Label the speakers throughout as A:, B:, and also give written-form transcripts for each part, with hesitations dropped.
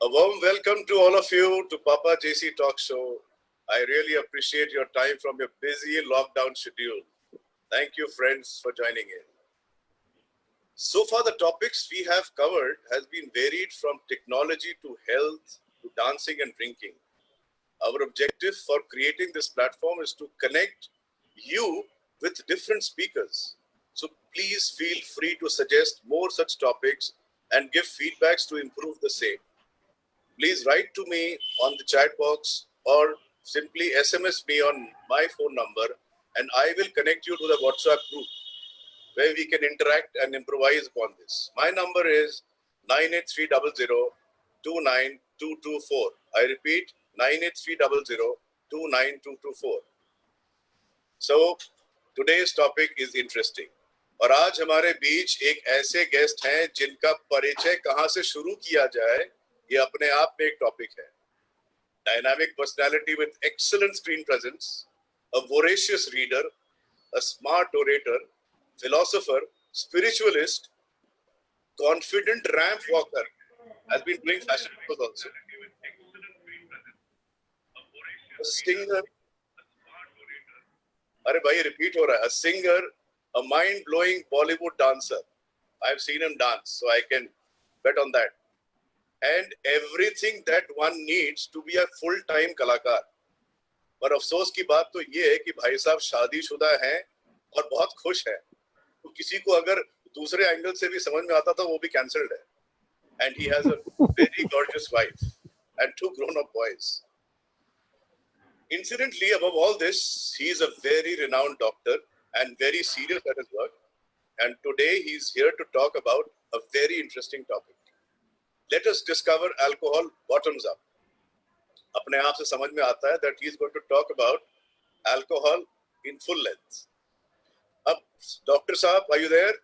A: A warm welcome to all of you to Papa JC Talk Show. I really appreciate your time from your busy lockdown schedule. Thank you, friends, for joining in. So far, the topics we have covered has been varied from technology to health to dancing and drinking. Our objective for creating this platform is to connect you with different speakers. So please feel free to suggest more such topics and give feedbacks to improve the same. Please write to me on the chat box or simply SMS me on my phone number and I will connect you to the WhatsApp group where we can interact and improvise upon this. My number is 98300 I repeat, 98300 So today's topic is interesting. और आज हमारे बीच एक ऐसे guest हैं जिनका परिचय कहां से शुरू किया जाए ये अपने आप में एक टॉपिक है. Dynamic personality with excellent screen presence, a voracious reader, a smart orator, philosopher, spiritualist, confident ramp walker, has been doing fashion shows also. A singer, अरे भाई repeat हो रहा है. A singer, a mind-blowing Bollywood dancer. I've seen him dance, so I can bet on that. And everything that one needs to be a full-time कलाकार. पर अफसोस की बात तो ये है कि भाई साहब शादीशुदा हैं और बहुत खुश हैं. तो किसी को अगर दूसरे एंगल से भी समझ में आता था वो भी कैंसल्ड है. And he has a very gorgeous wife and 2 grown-up boys. Incidentally, above all this, he is a very renowned doctor and very serious at his work. And today he is here to talk about a very interesting topic. Let us discover alcohol bottoms up. अपने आप से समझ में आता है that he is going to talk about alcohol in full length. अब Dr. Saab, are you there?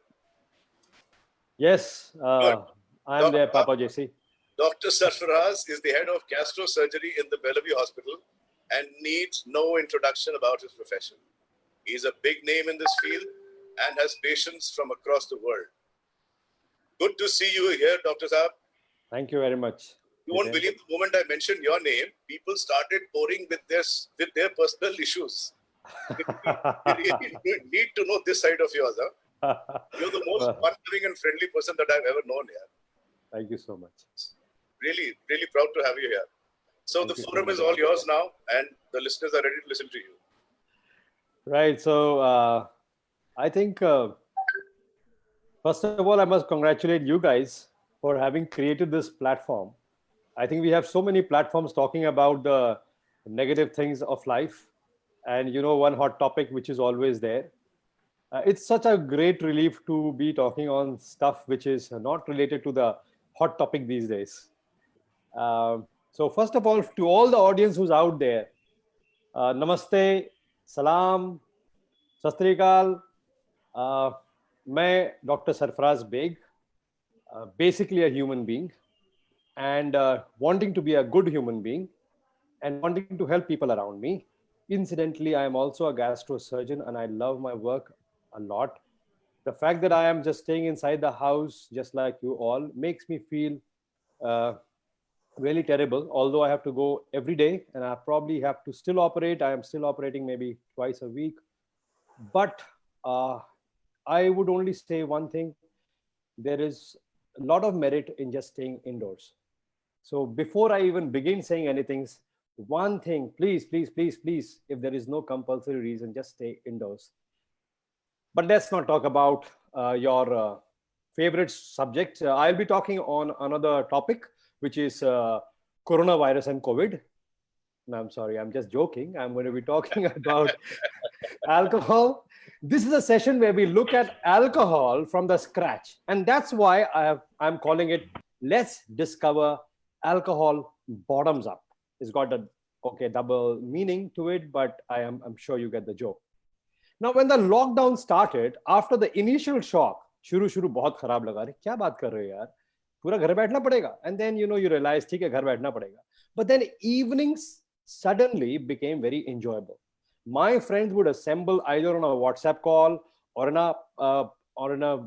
B: Yes, I am there, Papa JC.
A: Dr. Sarfaraz is the head of gastrosurgery in the Bellevue Hospital and needs no introduction about his profession. He is a big name in this field and has patients from across the world. Good to see you here, Dr. Saab.
B: Thank you very much.
A: You won't believe the moment I mentioned your name, people started pouring with their personal issues. You really need to know this side of yours, huh? You're the most fun-loving and friendly person that I've ever known here.
B: Thank you so much.
A: Really, really proud to have you here. So the forum is all yours now, and the listeners are ready to listen to you.
B: Right. So I think, first of all, I must congratulate you guys for having created this platform. I think we have so many platforms talking about the negative things of life. And, you know, one hot topic which is always there. It's such a great relief to be talking on stuff which is not related to the hot topic these days. So first of all, to all the audience who's out there, namaste, salam, sat sri akal. मैं Dr. Sarfaraz Beg, basically a human being and wanting to be a good human being and wanting to help people around me. Incidentally, I am also a gastrosurgeon and I love my work a lot. The fact that I am just staying inside the house, just like you all, makes me feel really terrible. Although I have to go every day and I probably have to still operate. I am still operating maybe twice a week. But I would only say one thing. There is a lot of merit in just staying indoors. So before I even begin saying anything, one thing, please, please, please, please, if there is no compulsory reason, just stay indoors. But let's not talk about your favorite subject. I'll be talking on another topic, which is coronavirus and COVID. No, I'm sorry, I'm just joking. I'm going to be talking about alcohol. This is a session where we look at alcohol from the scratch. And that's why I'm calling it, Let's Discover Alcohol Bottoms Up. It's got a double meaning to it, but I'm sure you get the joke. Now, when the lockdown started, after the initial shock, शुरू बहुत खराब लगा, अरे क्या बात कर रहे हो यार, पूरा घर बैठना पड़ेगा. And then, you realize, ठीक है, घर बैठना पड़ेगा. But then evenings suddenly became very enjoyable. My friends would assemble either on a WhatsApp call or in a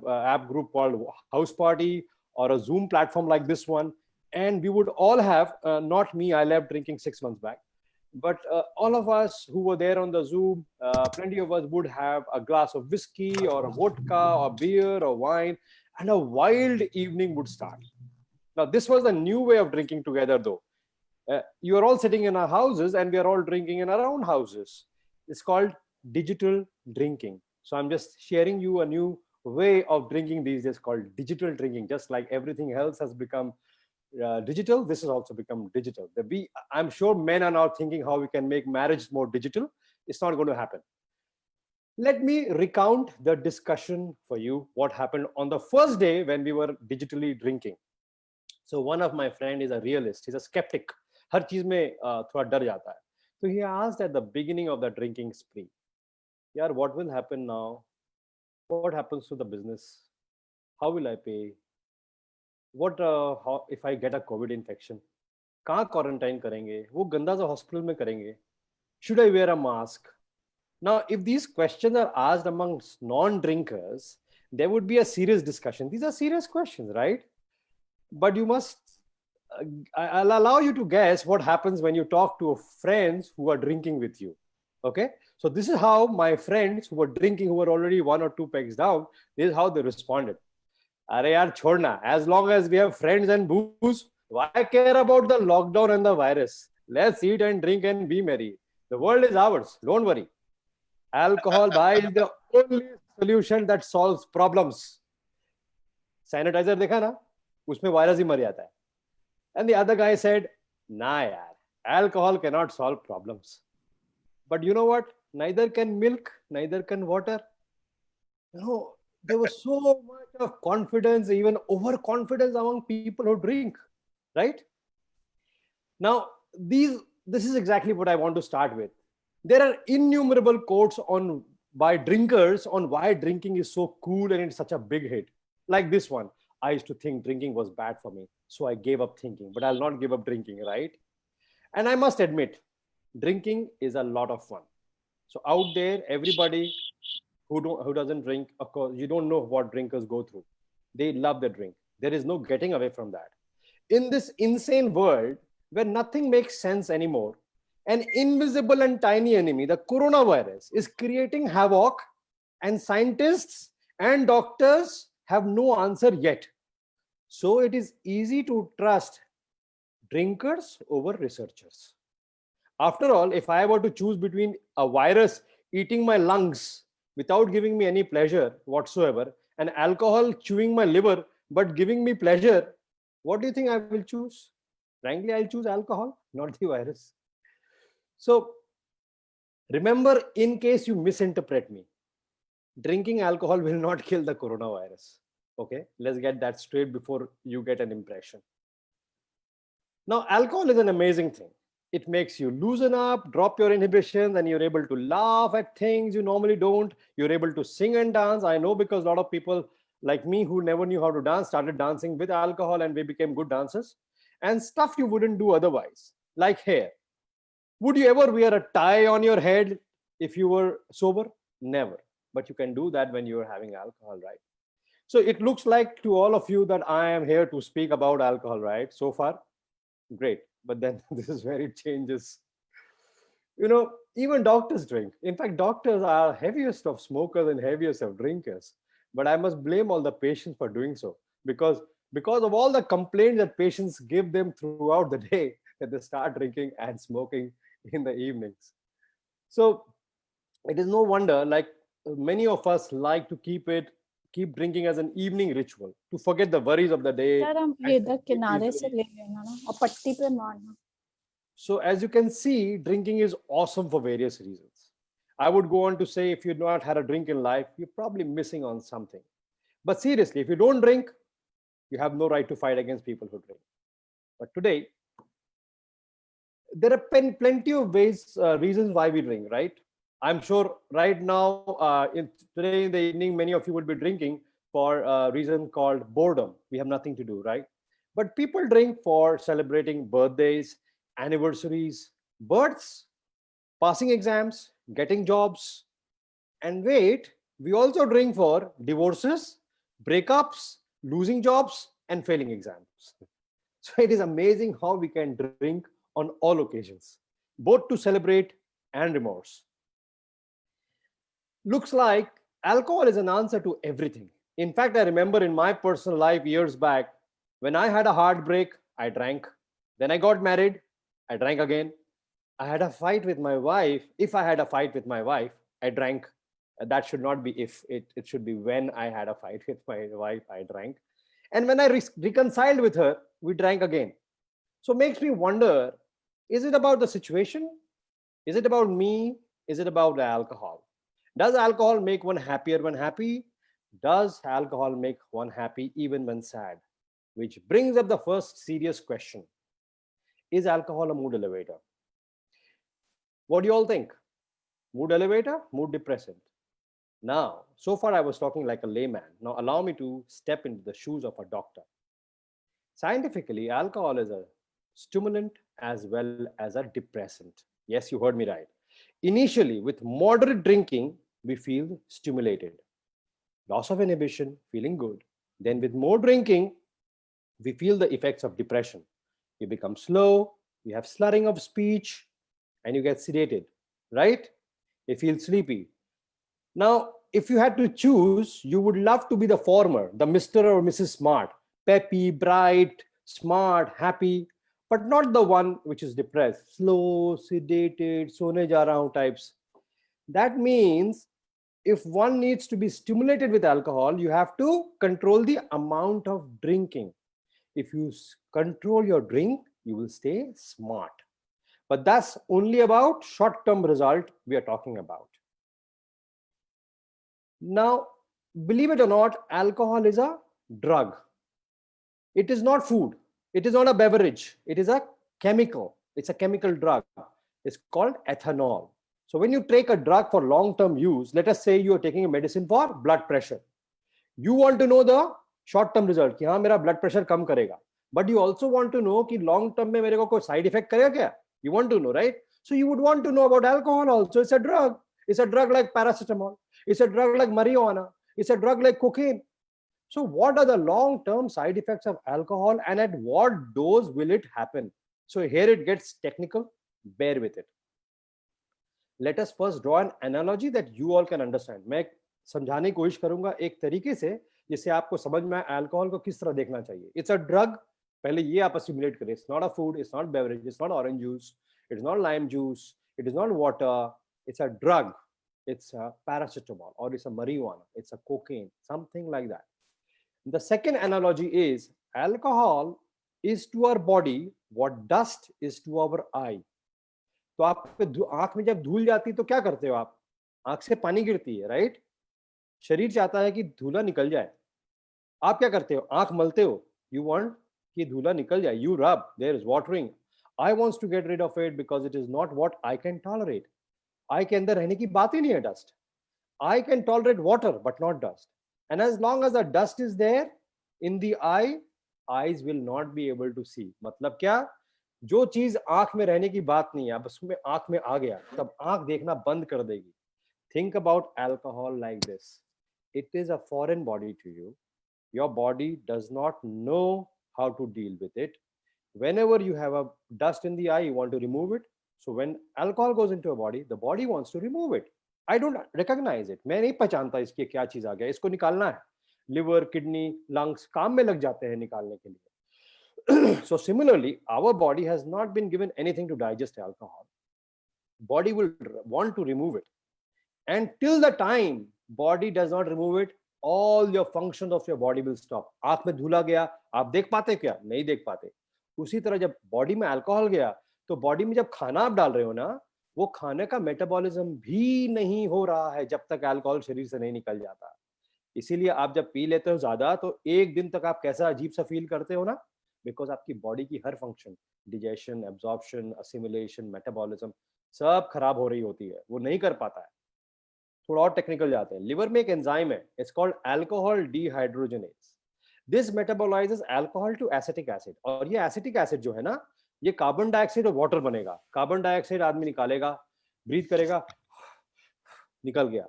B: app group called House Party or a Zoom platform like this one. And we would all have, not me, I left drinking 6 months back, but all of us who were there on the Zoom, plenty of us would have a glass of whiskey or a vodka or beer or wine, and a wild evening would start. Now, this was a new way of drinking together, though. You are all sitting in our houses and we are all drinking in our own houses. It's called digital drinking. So I'm just sharing you a new way of drinking these days called digital drinking. Just like everything else has become digital, this has also become digital. I'm sure men are now thinking how we can make marriage more digital. It's not going to happen. Let me recount the discussion for you, what happened on the first day when we were digitally drinking. So one of my friend is a realist, he's a skeptic. हर चीज में थोड़ा डर जाता है. So he asked at the beginning of the drinking spree, यार, what will happen now? What happens to the business? How will I pay? What how if I get a COVID infection? कहाँ quarantine करेंगे? वो गंदा सा hospital में करेंगे? Should I wear a mask? Now, if these questions are asked amongst non-drinkers, there would be a serious discussion. These are serious questions, right? But you must, I'll allow you to guess what happens when you talk to friends who are drinking with you. Okay. So this is how my friends who were drinking, who were already 1 or 2 pegs down, this is how they responded. Are yaar, chhodna. As long as we have friends and booze, why care about the lockdown and the virus? Let's eat and drink and be merry. The world is ours. Don't worry. Alcohol, bhai, is the only solution that solves problems. Sanitizer dekha na? Usme virus hi mar jata hai. And the other guy said, nah yaar, alcohol cannot solve problems. But you know what? Neither can milk, neither can water. You know, there was so much of confidence, even overconfidence among people who drink, right? Now, this is exactly what I want to start with. There are innumerable quotes by drinkers on why drinking is so cool and it's such a big hit. Like this one, I used to think drinking was bad for me, so I gave up thinking, but I'll not give up drinking, right? And I must admit, drinking is a lot of fun. So out there, everybody who doesn't drink, of course, you don't know what drinkers go through. They love the drink. There is no getting away from that. In this insane world where nothing makes sense anymore, an invisible and tiny enemy, the coronavirus, is creating havoc, and scientists and doctors have no answer yet. So it is easy to trust drinkers over researchers. After all, if I were to choose between a virus eating my lungs without giving me any pleasure whatsoever, and alcohol chewing my liver but giving me pleasure, what do you think I will choose? Frankly, I'll choose alcohol, not the virus. So remember, in case you misinterpret me, drinking alcohol will not kill the coronavirus. Okay, let's get that straight before you get an impression. Now, alcohol is an amazing thing. It makes you loosen up, drop your inhibitions, and you're able to laugh at things you normally don't. You're able to sing and dance. I know, because a lot of people like me who never knew how to dance started dancing with alcohol, and we became good dancers. And stuff you wouldn't do otherwise, like hair. Would you ever wear a tie on your head if you were sober? Never. But you can do that when you are having alcohol, right? So it looks like to all of you that I am here to speak about alcohol, right? So far, great. But then this is where it changes. You know, even doctors drink. In fact, doctors are heaviest of smokers and heaviest of drinkers. But I must blame all the patients for doing so, because of all the complaints that patients give them throughout the day, that they start drinking and smoking in the evenings. So it is no wonder, like, many of us like to keep drinking as an evening ritual to forget the worries of the day.
C: यार हम ये इधर किनारे से ले लेना ना और पट्टी पे मारना.
B: So as you can see, drinking is awesome for various reasons. I would go on to say, if you've not had a drink in life, you're probably missing on something. But seriously, if you don't drink, you have no right to fight against people who drink. But today, there are plenty of reasons why we drink, right? I'm sure right now, today in the evening, many of you would be drinking for a reason called boredom. We have nothing to do, right? But people drink for celebrating birthdays, anniversaries, births, passing exams, getting jobs. And wait, we also drink for divorces, breakups, losing jobs, and failing exams. So it is amazing how we can drink on all occasions, both to celebrate and remorse. Looks like alcohol is an answer to everything. In fact, I remember in my personal life years back, when I had a heartbreak, I drank. Then I got married, I drank again. I had a fight with my wife. If I had a fight with my wife, I drank. That should not be if, it should be when I had a fight with my wife, I drank. And when I reconciled with her, we drank again. So makes me wonder, is it about the situation? Is it about me? Is it about the alcohol? Does alcohol make one happier when happy? Does alcohol make one happy even when sad? Which brings up the first serious question. Is alcohol a mood elevator? What do you all think? Mood elevator, mood depressant? Now, so far I was talking like a layman. Now allow me to step into the shoes of a doctor. Scientifically, alcohol is a stimulant as well as a depressant. Yes, you heard me right. Initially, with moderate drinking, we feel stimulated. Loss of inhibition, feeling good. Then with more drinking, we feel the effects of depression. You become slow, you have slurring of speech, and you get sedated, right? You feel sleepy. Now, if you had to choose, you would love to be the former, the Mr. or Mrs. Smart, peppy, bright, smart, happy, but not the one which is depressed, slow, sedated, sone ja raha hu types. That means if one needs to be stimulated with alcohol, you have to control the amount of drinking. If you control your drink, you will stay smart. But that's only about short-term result we are talking about. Now, believe it or not, alcohol is a drug. It is not food. It is not a beverage. It is a chemical. It's a chemical drug. It's called ethanol. So when you take a drug for long-term use, let us say you are taking a medicine for blood pressure. You want to know the short-term result, कि हाँ मेरा blood pressure कम करेगा. But you also want to know कि long-term में मेरे को कोई side effect करेगा क्या? You want to know, right? So you would want to know about alcohol also. It's a drug. It's a drug like paracetamol. It's a drug like marijuana. It's a drug like cocaine. So what are the long-term side effects of alcohol and at what dose will it happen? So here it gets technical. Bear with it. Let us first draw an analogy that you all can understand. मैं समझाने की कोशिश करूंगा एक तरीके से जिससे आपको समझ में अल्कोहल को किस तरह देखना चाहिए. It's a drug. पहले ये आप assimilate करें. It's not a food. It's not beverage. It's not orange juice. It's not lime juice. It is not water. It's a drug. It's a paracetamol or it's a marijuana. It's a cocaine. Something like that. The second analogy is alcohol is to our body what dust is to our eye. तो आपके आंख में जब धूल जाती है तो क्या करते हो आप? आंख से पानी गिरती है, राइट? शरीर चाहता है कि धूला निकल जाए. आप क्या करते हो? आंख मलते हो. You want कि धूला निकल जाए. You rub. There is watering. I wants to get rid of it because it is not what I can tolerate. I के अंदर रहने की बात ही नहीं है dust. I can tolerate water but not dust. And as long as the dust is there in the eye, eyes will not be able to see. मतलब क्या? जो चीज आंख में रहने की बात नहीं है, अब उसमें आंख में आ गया, तब आंख देखना बंद कर देगी. Think about alcohol like this. It is a foreign body to you. Your body does not know how to deal with it. Whenever you have a dust in the eye, you want to remove it. So when alcohol goes into a body, the body wants to remove it. I don't recognize it. मैं नहीं पहचानता इसकी क्या चीज आ गया, इसको निकालना है. Liver, kidney, lungs काम में लग जाते हैं निकालने के लिए. So similarly, our body has not been given anything to digest alcohol. Body will want to remove it. And till the time body does not remove it, all your functions of your body will stop. आंख में धूला गया, आप देख पाते क्या? नहीं देख पाते. उसी तरह जब बॉडी में अल्कोहल गया, तो बॉडी में जब खाना आप डाल रहे हो ना, वो खाने का मेटाबॉलिज्म भी नहीं हो रहा है जब तक अल्कोहल शरीर से नहीं निकल जाता. इसीलिए आप जब पी लेते हो ज्यादा, तो एक दिन तक आप कैसा अजीब सा फील करते हो ना, बिकॉज आपकी बॉडी की हर function, digestion, absorption, assimilation, metabolism सब खराब हो रही होती है, वो नहीं कर पाता है. थोड़ा और टेक्निकल जाते हैं. लिवर में एक एंजाइम है, it's called alcohol dehydrogenase. This metabolises alcohol to acetic acid. और ये एसिटिक एसिड जो है ना, ये कार्बन डाइऑक्साइड और वाटर बनेगा. कार्बन डाइऑक्साइड आदमी निकालेगा, ब्रीथ करेगा, निकल गया.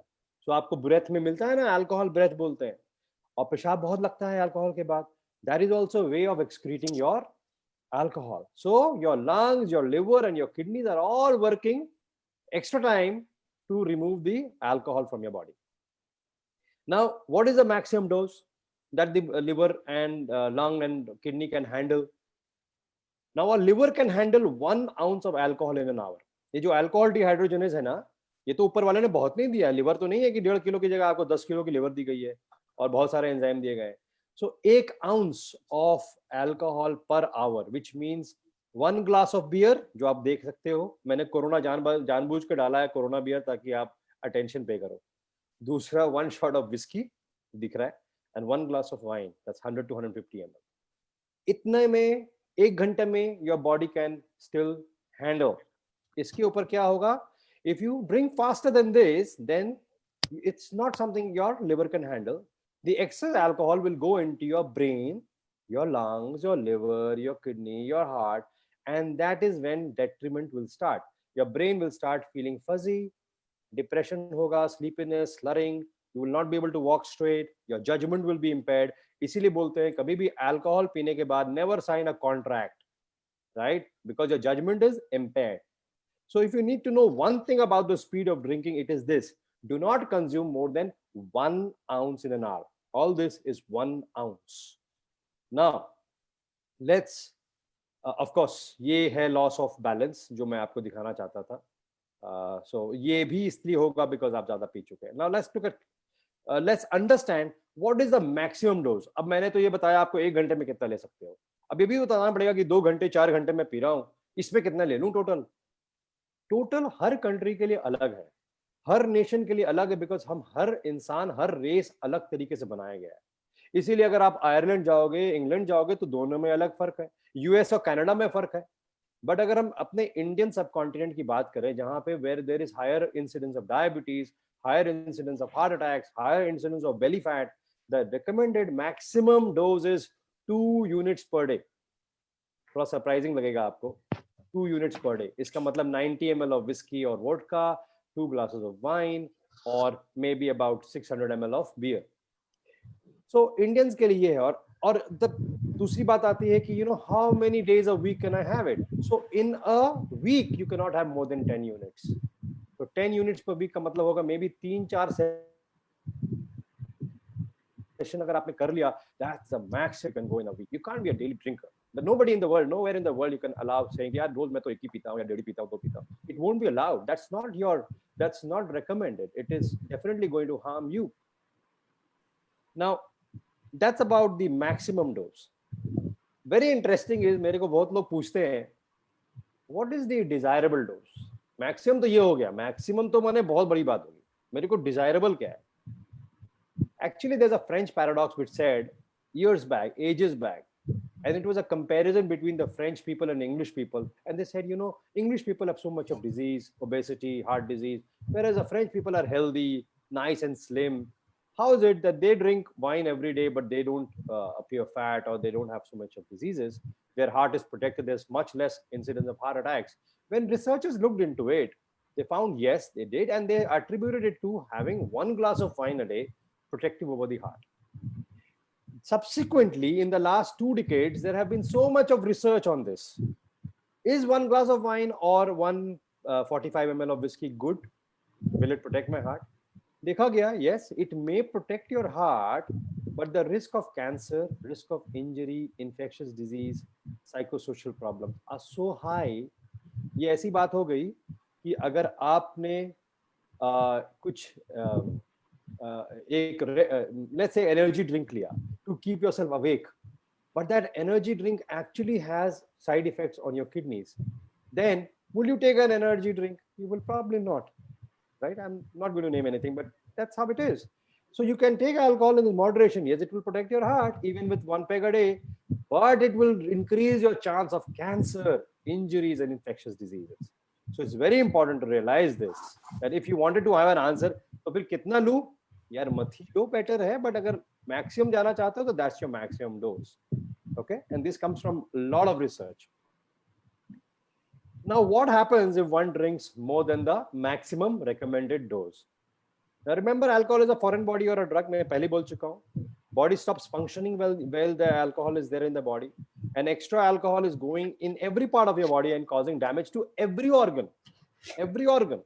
B: तो आपको ब्रेथ में मिलता है ना, अल्कोहल ब्रेथ बोलते हैं. और पेशाब बहुत लगता है अल्कोहल के बाद. That is also a way of excreting your alcohol. So your lungs, your liver, and your kidneys are all working extra time to remove the alcohol from your body. Now, what is the maximum dose that the liver and lung and kidney can handle? Now, a liver can handle 1 ounce of alcohol in an hour. ये जो alcohol dehydrogenase है ना, ये तो ऊपर वाले ने बहुत नहीं दिया है. लिवर तो नहीं है कि 1.5 किलो की जगह आपको 10 किलो की लिवर दी गई है और बहुत सारे एंजाइम दिए गए. So 1 ounce of alcohol per hour, which means 1 glass of beer, जो आप देख सकते हो. मैंने कोरोना जानबूझ के डाला है कोरोना बियर ताकि आप अटेंशन पे करो. दूसरा 1 shot ऑफ विस्की दिख रहा है, and 1 glass of wine, that's 100 to 150 ml. इतने में 1 घंटे में your body can still handle. इसके ऊपर क्या होगा? If you drink faster than this, then it's not something your liver can handle. The excess alcohol will go into your brain, your lungs, your liver, your kidney, your heart, and that is when detriment will start. Your brain will start feeling fuzzy, depression hoga, sleepiness, slurring. You will not be able to walk straight. Your judgment will be impaired. इसीलिए बोलते हैं कभी भी alcohol पीने के बाद never sign a contract, right? Because your judgment is impaired. So if you need to know one thing about the speed of drinking, it is this: do not consume more than 1 ounce in an hour. All this is 1 ounce. Now, let's, of course, ये है loss of balance जो मैं आपको दिखाना चाहता था. So ये भी इसलिए होगा because आप ज़्यादा पी चुके हैं. Now let's look at, let's understand what is the maximum dose. अब मैंने तो ये बताया आपको 1 घंटे में कितना ले सकते हो. अब ये भी बताना पड़ेगा कि 2 घंटे 4 घंटे में पी रहा हूँ, इसमें कितना ले लूँ टोटल. टोटल हर कंट्री के लिए अलग है, हर नेशन के लिए अलग है, बिकॉज हम हर इंसान, हर रेस अलग तरीके से बनाया गया है. इसीलिए अगर आप आयरलैंड जाओगे, इंग्लैंड जाओगे, तो दोनों में अलग फर्क है. यूएस और कनाडा में फर्क है. बट अगर हम अपने इंडियन सब कॉन्टिनेंट की बात करें, जहां पे where there is higher incidence of diabetes, higher incidence of heart attacks, higher incidence of belly fat, the recommended maximum dose is 2 units per day. थोड़ा सरप्राइजिंग लगेगा आपको, 2 units per day. इसका मतलब 90 ml of whiskey or vodka, 2 glasses of wine, or maybe about 600 ml of beer. So Indians के लिए है. और दूसरी बात आती है कि how many days a week can I have it? So in a week you cannot have more than 10 units. So 10 units per week का मतलब होगा maybe 3-4 session अगर आपने कर लिया, that's the max you can go in a week. You can't be a daily drinker. But nobody in the world, nowhere in the world you can allow saying, यार रोज मैं तो 1 ही पीता हूँ या 1.5 पीता हूँ, 2 पीता हूँ. It won't be allowed. That's not recommended. It is definitely going to harm you. Now, that's about the maximum dose. Very interesting is, मेरे को बहुत लोग पूछते हैं, what is the desirable dose? Maximum तो ये हो गया, maximum तो माने बहुत बड़ी बात होगी. मेरे को desirable क्या है? Actually, there's a French paradox which said ages back, and it was a comparison between the French people and English people. And they said, English people have so much of disease, obesity, heart disease, whereas the French people are healthy, nice and slim. How is it that they drink wine every day, but they don't appear fat, or they don't have so much of diseases? Their heart is protected. There's much less incidence of heart attacks. When researchers looked into it, they found, yes, they did. And they attributed it to having 1 glass of wine a day protective over the heart. Subsequently, in the last 2 decades, there have been so much of research on this. Is 1 glass of wine or 145 ml of whiskey good? Will it protect my heart? देखा गया, yes, it may protect your heart, but the risk of cancer, risk of injury, infectious disease, psychosocial problems are so high. ये ऐसी बात हो गई कि अगर आपने कुछ let's say energy drink liya to keep yourself awake, but that energy drink actually has side effects on your kidneys, then will you take an energy drink? You will probably not, right? I'm not going to name anything, but that's how it is. So you can take alcohol in moderation. Yes, it will protect your heart even with 1 peg a day, but it will increase your chance of cancer, injuries, and infectious diseases. So it's very important to realize this, that if you wanted to have an answer, तो फिर कितना लूं? यार मत ही लो, better है. But अगर maximum जाना चाहते हो, तो that's your maximum dose. Okay, and this comes from a lot of research. Now, what happens if one drinks more than the maximum recommended dose? Now, remember, alcohol is a foreign body or a drug. मैं पहले बोल चुका हूँ. Body stops functioning well the alcohol is there in the body. And extra alcohol is going in every part of your body and causing damage to every organ. Every organ.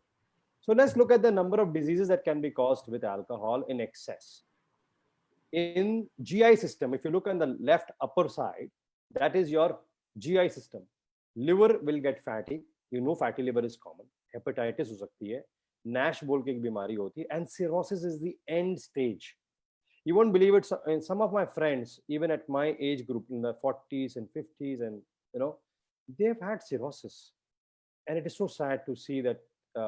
B: So let's look at the number of diseases that can be caused with alcohol in excess. In GI system, if you look on the left upper side, that is your GI system. Liver will get fatty. You know fatty liver is common. Hepatitis हो सकती है. NASH बोल के एक बीमारी होती है. And cirrhosis is the end stage. You won't believe it. Some of my friends, even at my age group in the 40s and 50s, and they've had cirrhosis. And it is so sad to see that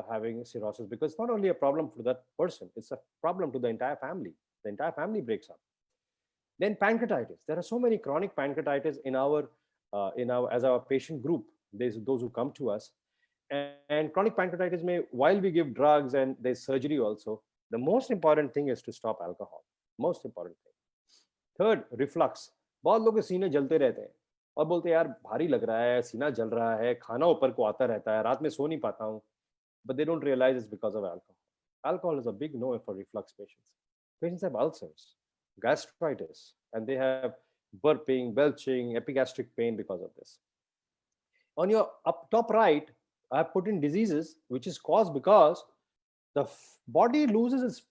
B: having cirrhosis, because it's not only a problem for that person, it's a problem to the entire family. The entire family breaks up. Then pancreatitis. There are so many chronic pancreatitis in our as our patient group. There's those who come to us, and chronic pancreatitis may, while we give drugs and there's surgery also, the most important thing is to stop alcohol. Most important thing. Third, reflux. बहुत लोग के सीने जलते रहते हैं और बोलते हैं यार भारी लग रहा है, सीना जल रहा है, खाना ऊपर को आता रहता है, रात में सो नहीं पाता हूँ. But they don't realize it's because of alcohol. Alcohol is a big no for reflux patients. Patients have ulcers, gastritis, and they have burping, belching, epigastric pain because of this. On your top right, I have put in diseases which is caused because the body loses its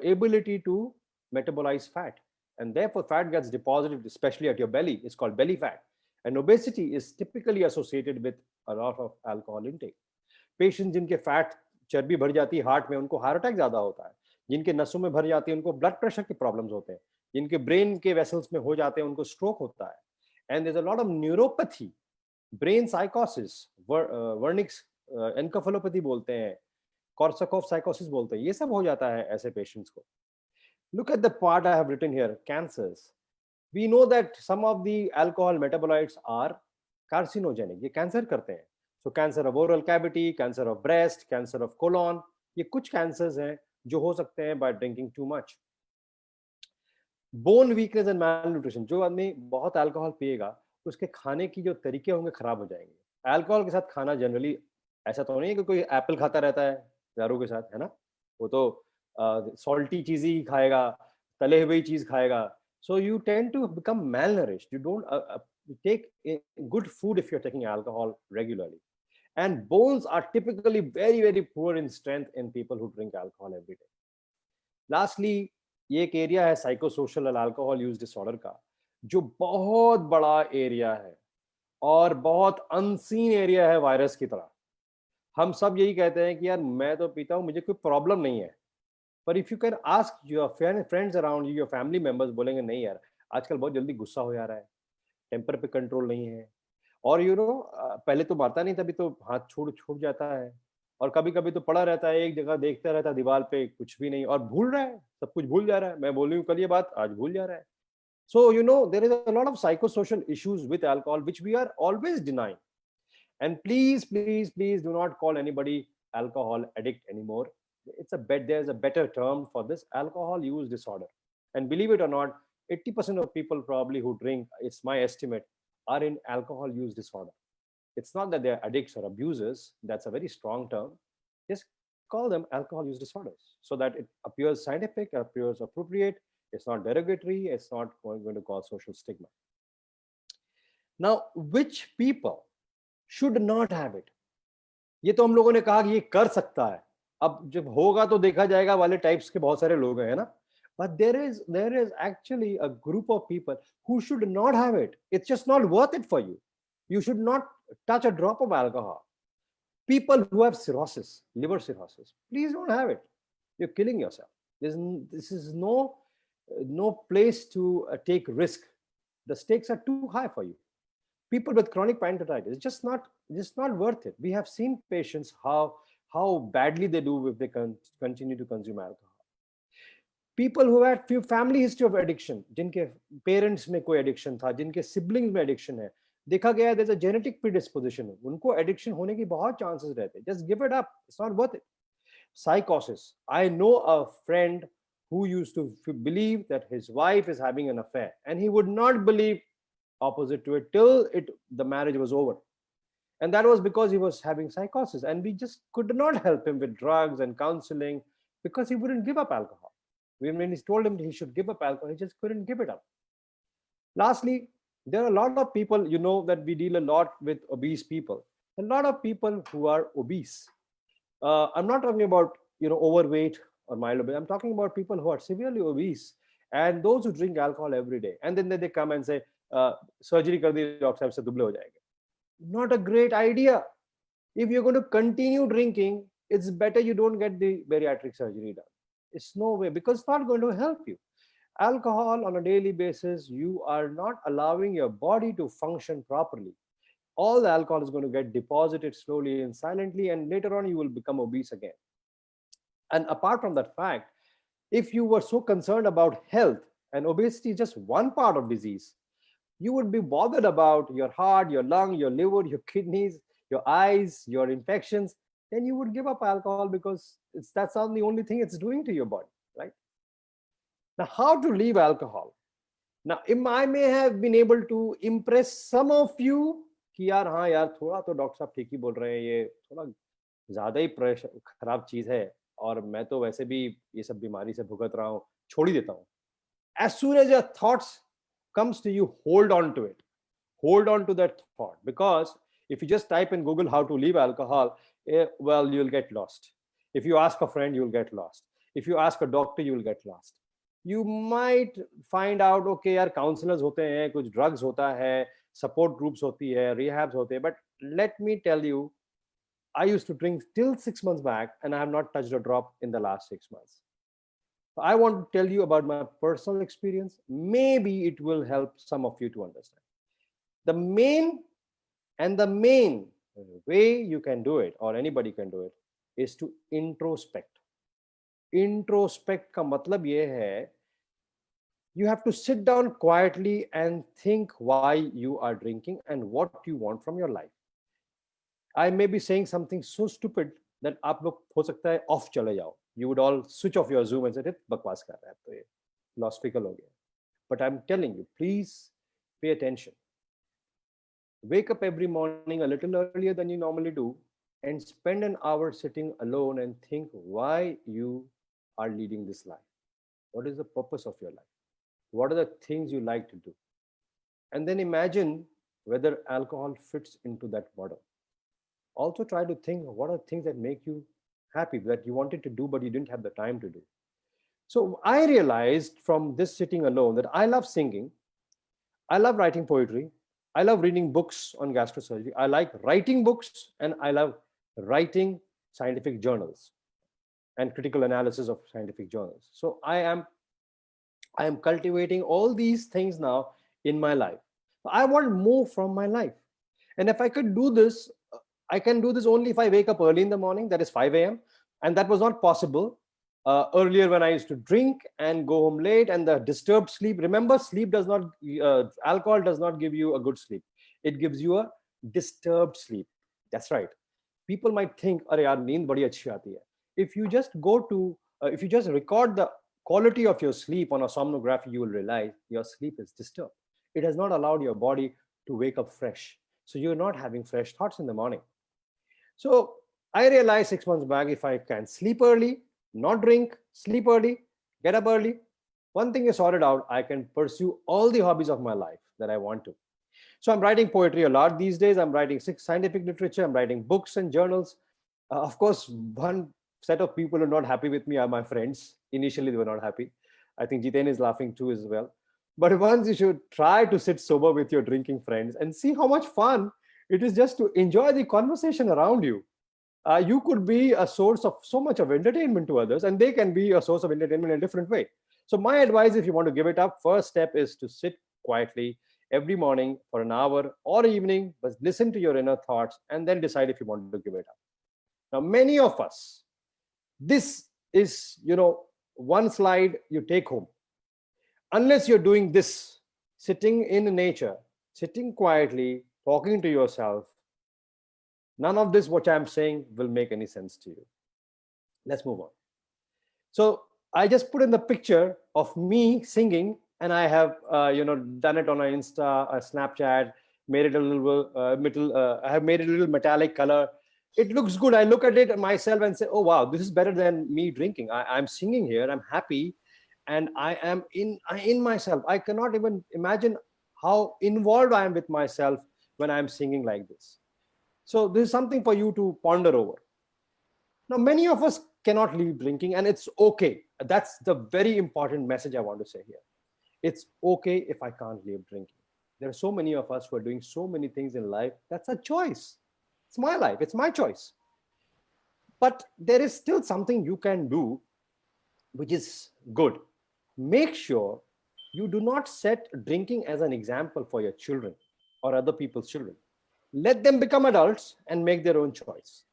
B: ability to metabolize fat, and therefore fat gets deposited, especially at your belly. It's called belly fat, and obesity is typically associated with a lot of alcohol intake. Patients जिनके fat चर्बी भर जाती है heart में, उनको heart attack ज्यादा होता है. जिनके नसों में भर जाती है उनको ब्लड प्रेशर के प्रॉब्लम्स होते हैं. जिनके ब्रेन के वेसल्स में हो जाते हैं उनको स्ट्रोक होता है. And there is a lot of neuropathy, brain साइकोसिस, वर्निक्स एनकेफेलोपैथी बोलते हैं, कॉर्साकॉफ साइकोसिस बोलते हैं. ये सब हो जाता है ऐसे पेशेंट्स को. Look at the part I have written here, cancers. We know that some of the alcohol metabolites are carcinogenic. ये कैंसर करते हैं. So cancer of oral cavity, cancer of breast, cancer of colon, ये कुछ cancers हैं जो हो सकते हैं by drinking too much. Bone weakness and malnutrition. जो आदमी बहुत अल्कोहल पिएगा उसके खाने की जो तरीके होंगे खराब हो जाएंगे. अल्कोहल के साथ खाना जनरली ऐसा तो नहीं है कि कोई एप्पल खाता रहता है दारू के साथ, है ना. वो तो salty चीज ही खाएगा, तले हुए चीज खाएगा. So you tend to become malnourished. You don't take good food if you're taking alcohol regularly. And bones are typically very, very poor in strength in people who drink alcohol every day. Lastly, ये एक area है psychosocial और alcohol use disorder का, जो बहुत बड़ा area है और बहुत अनसीन एरिया है वायरस की तरह. हम सब यही कहते हैं कि यार मैं तो पीता हूँ, मुझे कोई प्रॉब्लम नहीं है. पर if you can ask your friends around you, your family members, बोलेंगे नहीं यार आजकल बहुत जल्दी गुस्सा हो जा रहा है, टेम्पर पे कंट्रोल नहीं है, और पहले तो मारता नहीं, तभी तो हाथ छूट जाता है, और कभी कभी तो पड़ा रहता है एक जगह, देखता रहता है दीवार पे, कुछ भी नहीं, और भूल रहा है, सब कुछ भूल जा रहा है. मैं बोल रही हूँ कल ये बात, आज भूल जा रहा है. So there is a lot of psychosocial issues with alcohol which we are always denying. And please do not call anybody alcohol addict anymore. There's a better term for this, alcohol use disorder. And believe it or not, 80% of people probably who drink, it's my estimate, are in alcohol use disorder. It's not that they're addicts or abusers. That's a very strong term. Just call them alcohol use disorders so that it appears scientific, appears appropriate. It's not derogatory. It's not going to cause social stigma. Now, which people should not have it? ये तो हम लोगों ने कहा कि ये कर सकता है, अब जब होगा तो देखा जाएगा वाले टाइप्स के बहुत सारे लोग हैं ना. But there is actually a group of people who should not have it. It's just not worth it for you. You should not touch a drop of alcohol. People who have cirrhosis, liver cirrhosis, please don't have it. You're killing yourself. This is no place to take risk. The stakes are too high for you. People with chronic pancreatitis, just not worth it. We have seen patients how badly they do if they continue to consume alcohol. People who had few family history of addiction, जिनके parents में कोई addiction था, जिनके siblings में addiction है, देखा गया there's a genetic predisposition, उनको addiction होने की बहुत chances रहते हैं. Just give it up. It's not worth it. Psychosis. I know a friend who used to believe that his wife is having an affair, and he would not believe opposite to it till the marriage was over. And that was because he was having psychosis, and we just could not help him with drugs and counseling because he wouldn't give up alcohol. When we told him he should give up alcohol, he just couldn't give it up. Lastly, There are a lot of people, you know, that we deal a lot with obese people. A lot of people who are obese. I'm not talking about, you know, overweight or mild obese. I'm talking about people who are severely obese and those who drink alcohol every day. And then they come and say, surgery kar di, doctor sahab se duble ho jayenge. Not a great idea. If you're going to continue drinking, it's better you don't get the bariatric surgery done. It's no way, because it's not going to help you. Alcohol on a daily basis, you are not allowing your body to function properly. All the alcohol is going to get deposited slowly and silently, and later on you will become obese again. And apart from that fact, if you were so concerned about health, and obesity is just one part of disease, you would be bothered about your heart, your lung, your liver, your kidneys, your eyes, your infections, then you would give up alcohol, because that's not the only thing it's doing to your body, right? Now, how to leave alcohol? Now, I may have been able to impress some of you कि यार हाँ यार थोड़ा तो doctor साहब ठीक ही बोल रहे हैं, ये थोड़ा ज़्यादा ही प्रेशर खराब चीज़ है और मैं तो वैसे भी ये सब बीमारी से भुगत रहा हूँ, छोड़ ही देता हूँ. As soon as your thoughts comes to you, hold on to it. Hold on to that thought, because if you just type in Google how to leave alcohol, well, you'll get lost. If you ask a friend, you'll get lost. If you ask a doctor, you'll get lost. You might find out, okay, यार counselors होते हैं, कुछ drugs होता है, support groups होती है, rehabs होते हैं, but let me tell you, I used to drink till 6 months back and I have not touched a drop in the last 6 months. I want to tell you about my personal experience. Maybe it will help some of you to understand. The main way you can do it, or anybody can do it, is to introspect. Introspect का मतलब ये है, you have to sit down quietly and think why you are drinking and what you want from your life. I may be saying something so stupid that आप लोग हो सकता है off चले जाओ. You would all switch off your Zoom and say, बकवास कर रहा है तो ये philosophical हो गया. But I'm telling you, please pay attention. Wake up every morning a little earlier than you normally do and spend an hour sitting alone and think why you are leading this life. What is the purpose of your life? What are the things you like to do? And then imagine whether alcohol fits into that model. Also try to think, what are things that make you happy, that you wanted to do but you didn't have the time to do. So I realized from this sitting alone that I love singing, I love writing poetry, I love reading books on gastrosurgery, I like writing books, and I love writing scientific journals and critical analysis of scientific journals. So I am cultivating all these things now in my life. I want more from my life. And if I could do this, I can do this only if I wake up early in the morning, that is 5 a.m. And that was not possible earlier when I used to drink and go home late, and the disturbed sleep. Remember, sleep does not, alcohol does not give you a good sleep. It gives you a disturbed sleep. That's right. People might think, "Arey yaar, neend badi achhi aati hai." If you just if you just record the quality of your sleep on a somnography, you will realize your sleep is disturbed. It has not allowed your body to wake up fresh. So you're not having fresh thoughts in the morning. So I realized 6 months back, if I can sleep early, not drink, sleep early, get up early, one thing is sorted out, I can pursue all the hobbies of my life that I want to. So I'm writing poetry a lot these days. I'm writing scientific literature. I'm writing books and journals. Of course, one set of people who are not happy with me are my friends. Initially, they were not happy. I think Jiten is laughing too as well. But once you should try to sit sober with your drinking friends and see how much fun it is just to enjoy the conversation around you. You could be a source of so much of entertainment to others, and they can be a source of entertainment in a different way. So my advice, if you want to give it up, first step is to sit quietly every morning for an hour or evening, but listen to your inner thoughts and then decide if you want to give it up. Now, many of us, this is, one slide you take home. Unless you're doing this, sitting in nature, sitting quietly, talking to yourself, none of this, what I'm saying, will make any sense to you. Let's move on. So I just put in the picture of me singing, and I have, done it on an Insta, a Snapchat, made it a little, I have made it a little metallic color. It looks good. I look at it myself and say, oh, wow, this is better than me drinking. I'm singing here. I'm happy. And I am in myself. I cannot even imagine how involved I am with myself when I'm singing like this. So this is something for you to ponder over. Now, many of us cannot leave drinking, and it's okay. That's the very important message I want to say here. It's okay if I can't leave drinking. There are so many of us who are doing so many things in life. That's a choice. It's my life. It's my choice. But there is still something you can do which is good. Make sure you do not set drinking as an example for your children or other people's children. Let them become adults and make their own choice.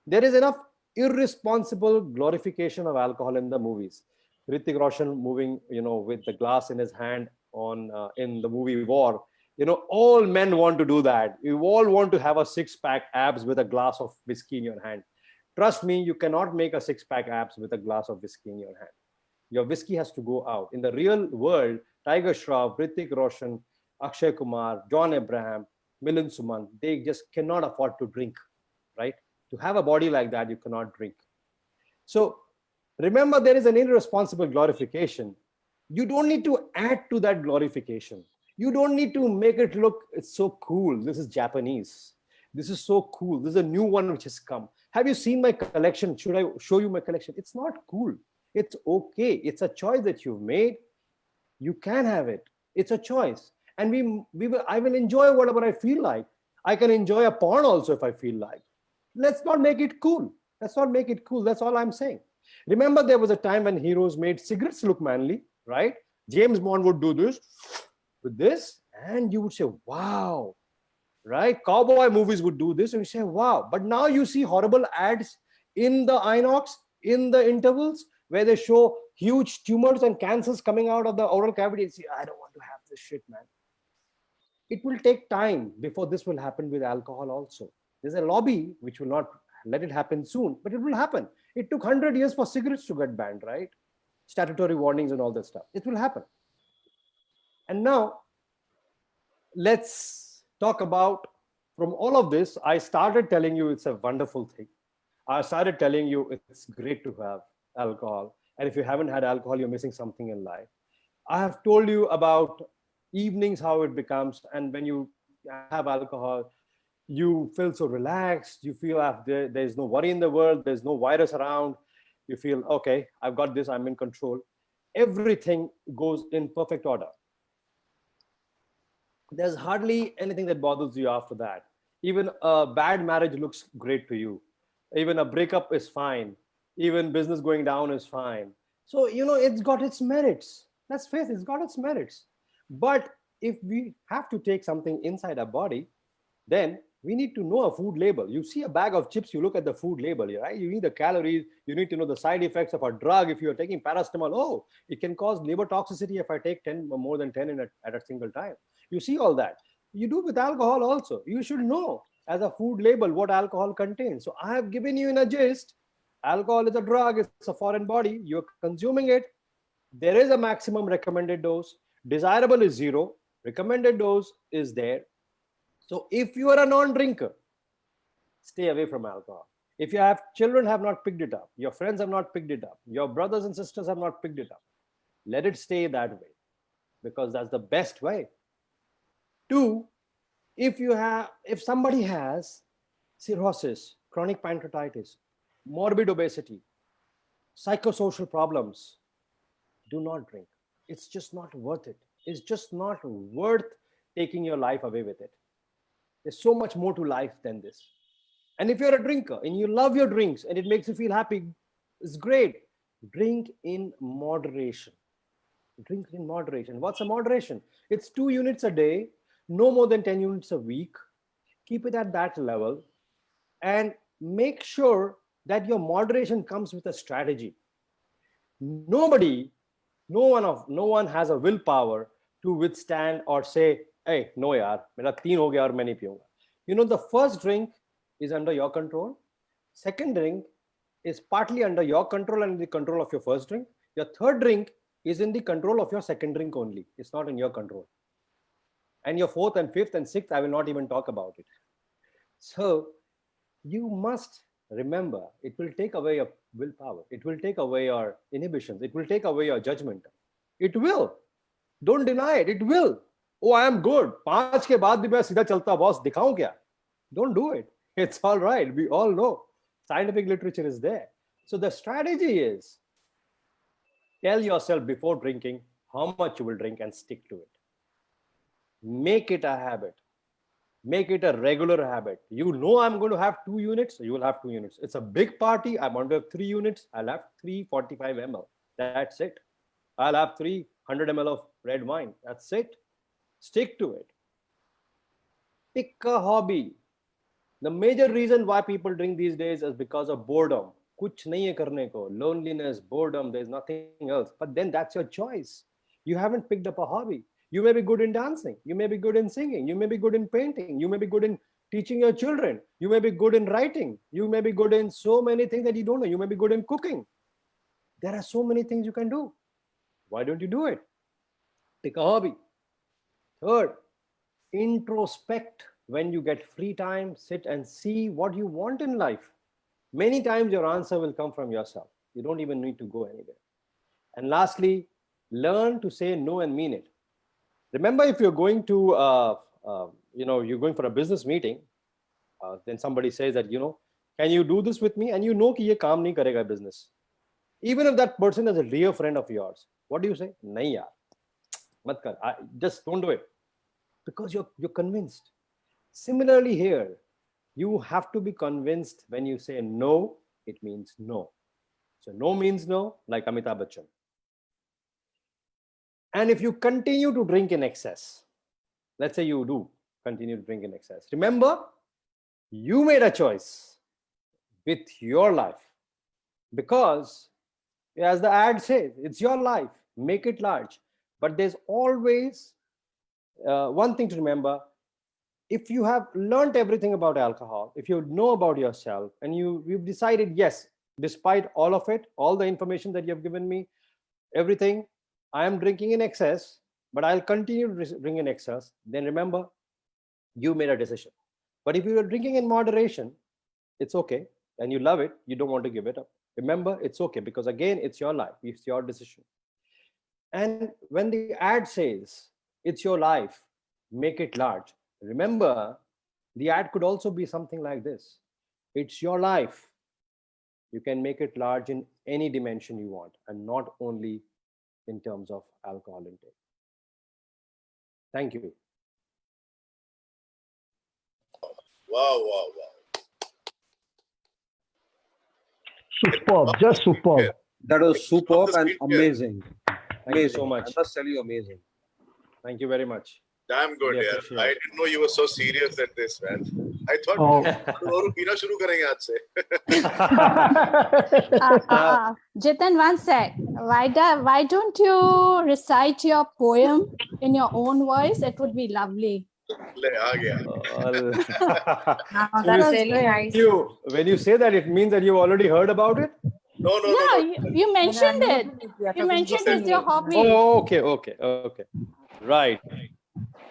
B: There is enough irresponsible glorification of alcohol in the movies. Hrithik Roshan moving, with the glass in his hand on in the movie War. All men want to do that. You all want to have a six-pack abs with a glass of whiskey in your hand. Trust me, you cannot make a six-pack abs with a glass of whiskey in your hand. Your whiskey has to go out. In the real world, Tiger Shroff, Hrithik Roshan, Akshay Kumar, John Abraham, Milind Suman, they just cannot afford to drink, right? To have a body like that, you cannot drink. So remember, there is an irresponsible glorification. You don't need to add to that glorification. You don't need to make it look, it's so cool. This is Japanese. This is so cool. This is a new one which has come. Have you seen my collection? Should I show you my collection? It's not cool. It's okay. It's a choice that you've made. You can have it. It's a choice. And I will enjoy whatever I feel like. I can enjoy a porn also if I feel like. Let's not make it cool. Let's not make it cool. That's all I'm saying. Remember, there was a time when heroes made cigarettes look manly, right? James Bond would do this with this, and you would say, wow, right? Cowboy movies would do this, and you say, wow. But now you see horrible ads in the Inox, in the intervals, where they show huge tumors and cancers coming out of the oral cavity. See, I don't want to have this shit, man. It will take time before this will happen with alcohol also. There's a lobby which will not let it happen soon, but it will happen. It took 100 years for cigarettes to get banned, right? Statutory warnings and all that stuff. It will happen. And now, let's talk about, from all of this, I started telling you it's a wonderful thing. I started telling you it's great to have alcohol. And if you haven't had alcohol, you're missing something in life. I have told you about evenings, how it becomes. And when you have alcohol, you feel so relaxed. You feel there's no worry in the world. There's no virus around. You feel, okay, I've got this. I'm in control. Everything goes in perfect order. There's hardly anything that bothers you after that. Even a bad marriage looks great to you. Even a breakup is fine. Even business going down is fine. So, it's got its merits. Let's face it, it's got its merits. But if we have to take something inside our body, then we need to know a food label. You see a bag of chips, you look at the food label, right? You need the calories, you need to know the side effects of a drug. If you're taking paracetamol, oh, it can cause liver toxicity if I take 10 or more than 10 at a single time. You see all that. You do with alcohol also. You should know as a food label what alcohol contains. So I have given you in a gist, alcohol is a drug, it's a foreign body, you're consuming it. There is a maximum recommended dose. Desirable is 0. Recommended dose is there. So if you are a non-drinker, stay away from alcohol. If you have children have not picked it up, your friends have not picked it up, your brothers and sisters have not picked it up, let it stay that way, because that's the best way. 2, if somebody has cirrhosis, chronic pancreatitis, morbid obesity, psychosocial problems, do not drink. It's just not worth it. It's just not worth taking your life away with it. There's so much more to life than this. And if you're a drinker and you love your drinks and it makes you feel happy, it's great. Drink in moderation. Drink in moderation. What's a moderation? It's 2 units a day, no more than 10 units a week. Keep it at that level and make sure that your moderation comes with a strategy. No one has a willpower to withstand or say, hey, no yaar, mera 3 ho gaya aur main nahi piyunga. The first drink is under your control. Second drink is partly under your control and the control of your first drink. Your third drink is in the control of your second drink only. It's not in your control. And your fourth and fifth and sixth, I will not even talk about it. So you must remember, it will take away your willpower. It will take away your inhibitions. It will take away your judgment. It will. Don't deny it. It will. Oh, I am good. 5 के बाद भी मैं सीधा चलता boss दिखाऊं क्या? Don't do it. It's all right. We all know. Scientific literature is there. So the strategy is tell yourself before drinking how much you will drink and stick to it. Make it a habit. Make it a regular habit. You know I'm going to have 2 units, so you will have 2 units. It's a big party. I want to have 3 units. I'll have 345 ml. That's it. I'll have 300 ml of red wine. That's it. Stick to it. Pick a hobby. The major reason why people drink these days is because of boredom. कुछ नहीं है करने को. Loneliness, boredom, there's nothing else. But then that's your choice. You haven't picked up a hobby. You may be good in dancing. You may be good in singing. You may be good in painting. You may be good in teaching your children. You may be good in writing. You may be good in so many things that you don't know. You may be good in cooking. There are so many things you can do. Why don't you do it? Pick a hobby. Third, introspect. When you get free time, sit and see what you want in life. Many times your answer will come from yourself. You don't even need to go anywhere. And lastly, learn to say no and mean it. Remember, if you're going to, you're going for a business meeting, then somebody says that, can you do this with me? And you know कि ये काम नहीं करेगा business. Even if that person is a dear friend of yours, what do you say? नहीं यार, मत कर. Just don't do it. Because you're convinced. Similarly here, you have to be convinced when you say no, it means no. So no means no, like Amitabh Bachchan. And if you continue to drink in excess, let's say you do continue to drink in excess, remember, you made a choice with your life. Because as the ad says, it's your life, make it large. But there's always one thing to remember. If you have learned everything about alcohol, if you know about yourself and you've decided, yes, despite all of it, all the information that you've given me, everything, I am drinking in excess, but I'll continue to drink in excess, then remember, you made a decision. But if you are drinking in moderation, it's okay, and you love it, you don't want to give it up. Remember, it's okay, because again, it's your life, it's your decision. And when the ad says, it's your life, make it large, remember, the ad could also be something like this. It's your life. You can make it large in any dimension you want, and not only in terms of alcohol intake. Thank you.
A: Wow.
D: Superb, just superb.
E: That was superb and
A: speaker.
E: amazing.
B: Thank you so much.
E: I must tell you, amazing.
B: Thank you very much.
A: Damn good,
B: Really
A: yeah.
B: appreciate
A: I
B: it.
A: didn't know you were so serious at this, man. I thought
D: Oh.
A: और पीना शुरू करेंगे आज से.
C: Jitan once said, why don't you recite your poem in your own voice? It would be lovely.
A: ले आ गया.
C: That's really nice.
B: When you say that, it means that you've already heard about it?
A: No.
C: Yeah, you mentioned it. You mentioned it's your hobby.
B: Oh, okay. Right.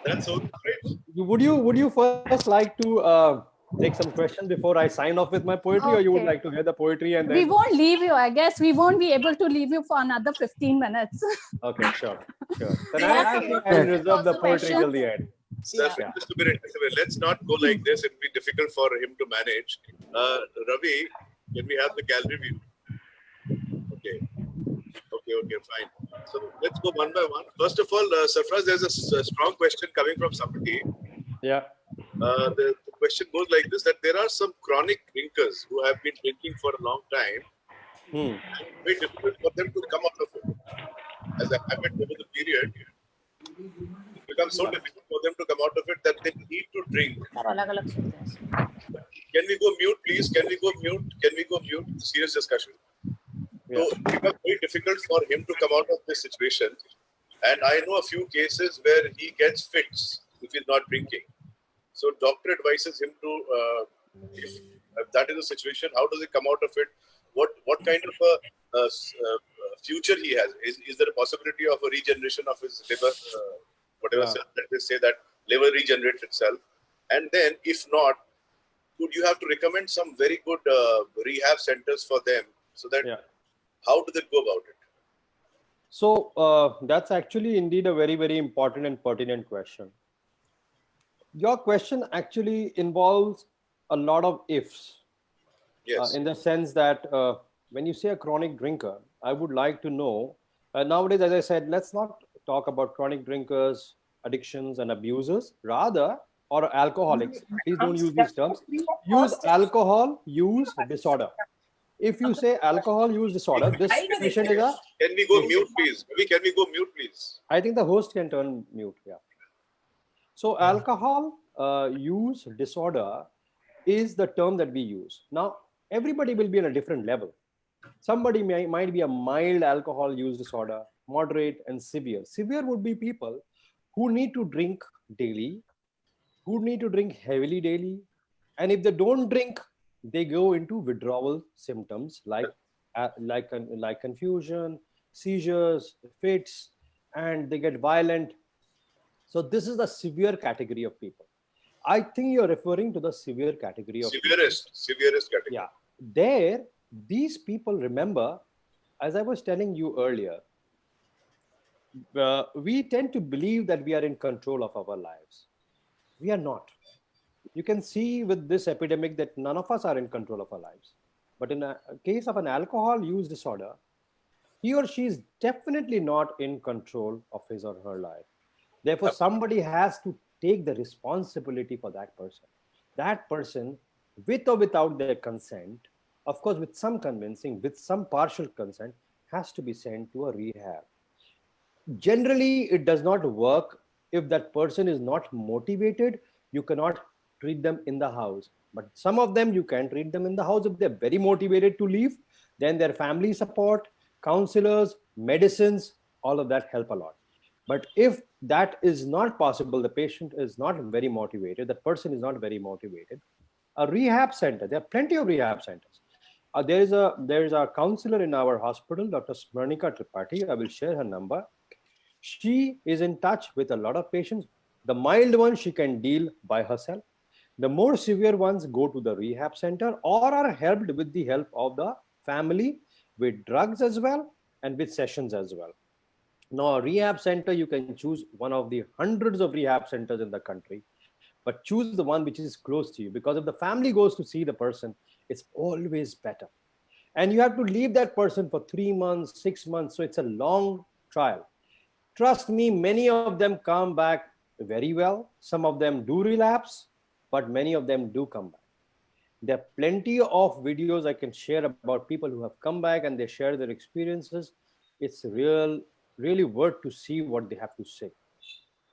A: That's so great.
B: Would you first like to take some questions before I sign off with my poetry, or you would
C: Okay.
B: like to hear the poetry and
C: We
B: then?
C: won't leave you. I guess we won't be able to leave you for another 15 minutes.
B: Okay, sure. Then
C: Yes,
B: I
C: yes.
B: will reserve the
C: Also
B: poetry till
C: questions.
B: the end.
A: Just a minute. Let's not go like this. It'll be difficult for him to manage. Ravi, can we have the gallery view? Okay, fine. So let's go one by one. First of all, Sarfraz, there's a strong question coming from somebody.
B: Yeah.
A: The question goes like this: that there are some chronic drinkers who have been drinking for a long time.
B: Hmm.
A: It's very difficult for them to come out of it. As a habit over the period, it becomes so difficult for them to come out of it that they need to drink. Can we go mute, please? Can we go mute? Serious discussion.
B: Yeah.
A: So it becomes very difficult for him to come out of this situation. And I know a few cases where he gets fits if he's not drinking. So doctor advises him to, if that is the situation, how does he come out of it? What kind of a future he has? Is there a possibility of a regeneration of his liver? Whatever cell that they say that liver regenerates itself. And then if not, would you have to recommend some very good rehab centers for them so that how do they go about it?
B: So that's actually indeed a very, very important and pertinent question. Your question actually involves a lot of ifs,
A: Yes.
B: in the sense that when you say a chronic drinker, I would like to know, nowadays, as I said, let's not talk about chronic drinkers, addictions, and abusers, rather, or alcoholics. Please don't use these terms. Use alcohol use disorder. If you say alcohol use disorder, this patient is a,
A: Can we go mute, please? Maybe can we go mute, please?
B: I think the host can turn mute. Yeah. So alcohol use disorder is the term that we use. Now, everybody will be on a different level. Somebody might be a mild alcohol use disorder, moderate, and severe. Severe would be people who need to drink daily, who need to drink heavily daily. And if they don't drink, they go into withdrawal symptoms like confusion, seizures, fits, and they get violent. So this is the severe category of people. I think you're referring to the severe category of people.
A: Severest category.
B: Yeah. There, these people, remember, as I was telling you earlier, we tend to believe that we are in control of our lives. We are not. You can see with this epidemic that none of us are in control of our lives. But in a case of an alcohol use disorder, he or she is definitely not in control of his or her life. Therefore, somebody has to take the responsibility for that person. That person, with or without their consent, of course, with some convincing, with some partial consent, has to be sent to a rehab. Generally, it does not work if that person is not motivated. You cannot treat them in the house. But some of them, you can treat them in the house if they're very motivated to leave. Then their family support, counselors, medicines, all of that help a lot. But if that is not possible, the patient is not very motivated, the person is not very motivated, a rehab center, there are plenty of rehab centers. There is a counselor in our hospital, Dr. Smarnika Tripathi. I will share her number. She is in touch with a lot of patients. The mild ones she can deal by herself. The more severe ones go to the rehab center or are helped with the help of the family with drugs as well and with sessions as well. Now, a rehab center, you can choose one of the hundreds of rehab centers in the country, but choose the one which is close to you, because if the family goes to see the person, it's always better. And you have to leave that person for 3 months, 6 months. So it's a long trial. Trust me, many of them come back very well. Some of them do relapse, but many of them do come back. There are plenty of videos I can share about people who have come back and they share their experiences. It's really worth to see what they have to say.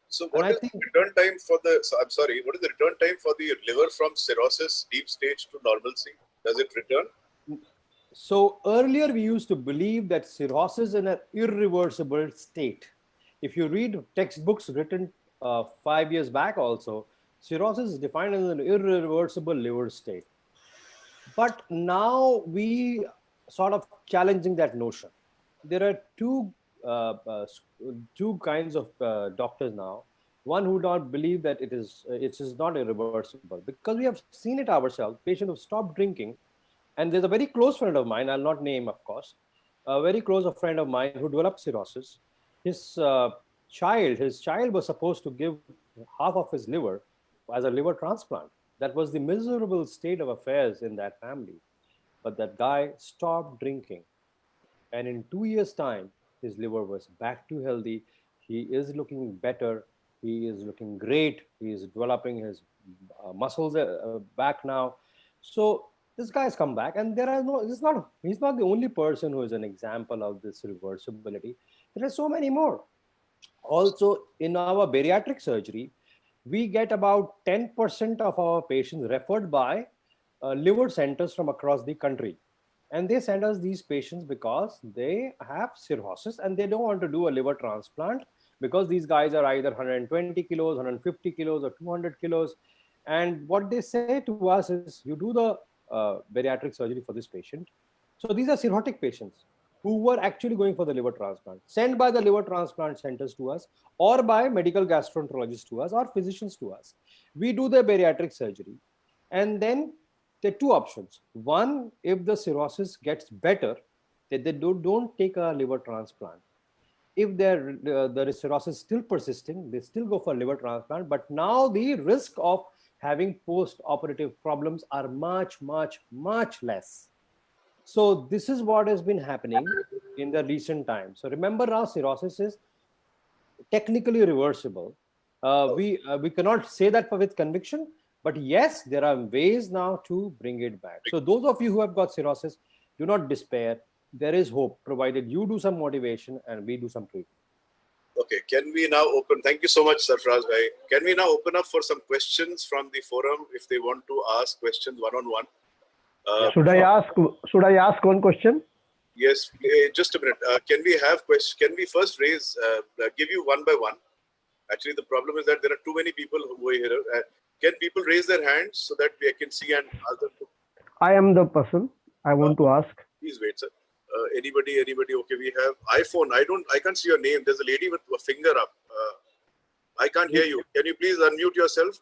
A: So what is the return time for the, I'm sorry, what is the return time for the liver from cirrhosis, deep stage to normalcy? Does it return?
B: So earlier we used to believe that cirrhosis is an irreversible state. If you read textbooks written 5 years back also, cirrhosis is defined as an irreversible liver state. But now we sort of challenging that notion. There are two kinds of doctors now. One who don't believe that it is not irreversible, because we have seen it ourselves. Patients who stopped drinking, and there's a very close friend of mine, I'll not name, of course, a very close friend of mine who developed cirrhosis. His child was supposed to give half of his liver as a liver transplant. That was the miserable state of affairs in that family. But that guy stopped drinking. And in 2 years' time, his liver was back to healthy. He is looking better. He is looking great. He is developing his muscles back now. So this guy has come back, and he's not the only person who is an example of this reversibility. There are so many more. Also, in our bariatric surgery, we get about 10% of our patients referred by liver centers from across the country. And they send us these patients because they have cirrhosis and they don't want to do a liver transplant, because these guys are either 120 kilos, 150 kilos, or 200 kilos. And what they say to us is, you do the bariatric surgery for this patient. So these are cirrhotic patients who were actually going for the liver transplant, sent by the liver transplant centers to us, or by medical gastroenterologists to us, or physicians to us. We do the bariatric surgery. And then there are two options. One, if the cirrhosis gets better, they don't take a liver transplant. if the cirrhosis is still persisting, they still go for liver transplant. But now the risk of having post-operative problems are much, much, much less. So this is what has been happening in the recent times. So remember, now cirrhosis is technically reversible. We cannot say that with conviction, but yes, there are ways now to bring it back. So those of you who have got cirrhosis, do not despair. There is hope, provided you do some motivation and we do some treatment.
A: Okay, can we now open? Thank you so much, Sarfraz bhai. Can we now open up for some questions from the forum if they want to ask questions one-on-one?
D: Should I ask one question?
A: Yes, just a minute. Can we have questions? Can we first raise, give you one by one? Actually, the problem is that there are too many people who are here. Can people raise their hands so that we can see and ask them?
D: I am the person. I want to ask.
A: Please wait, sir. Anybody? Okay, we have iPhone. I can't see your name. There's a lady with a finger up. I can't hear you. Can you please unmute yourself?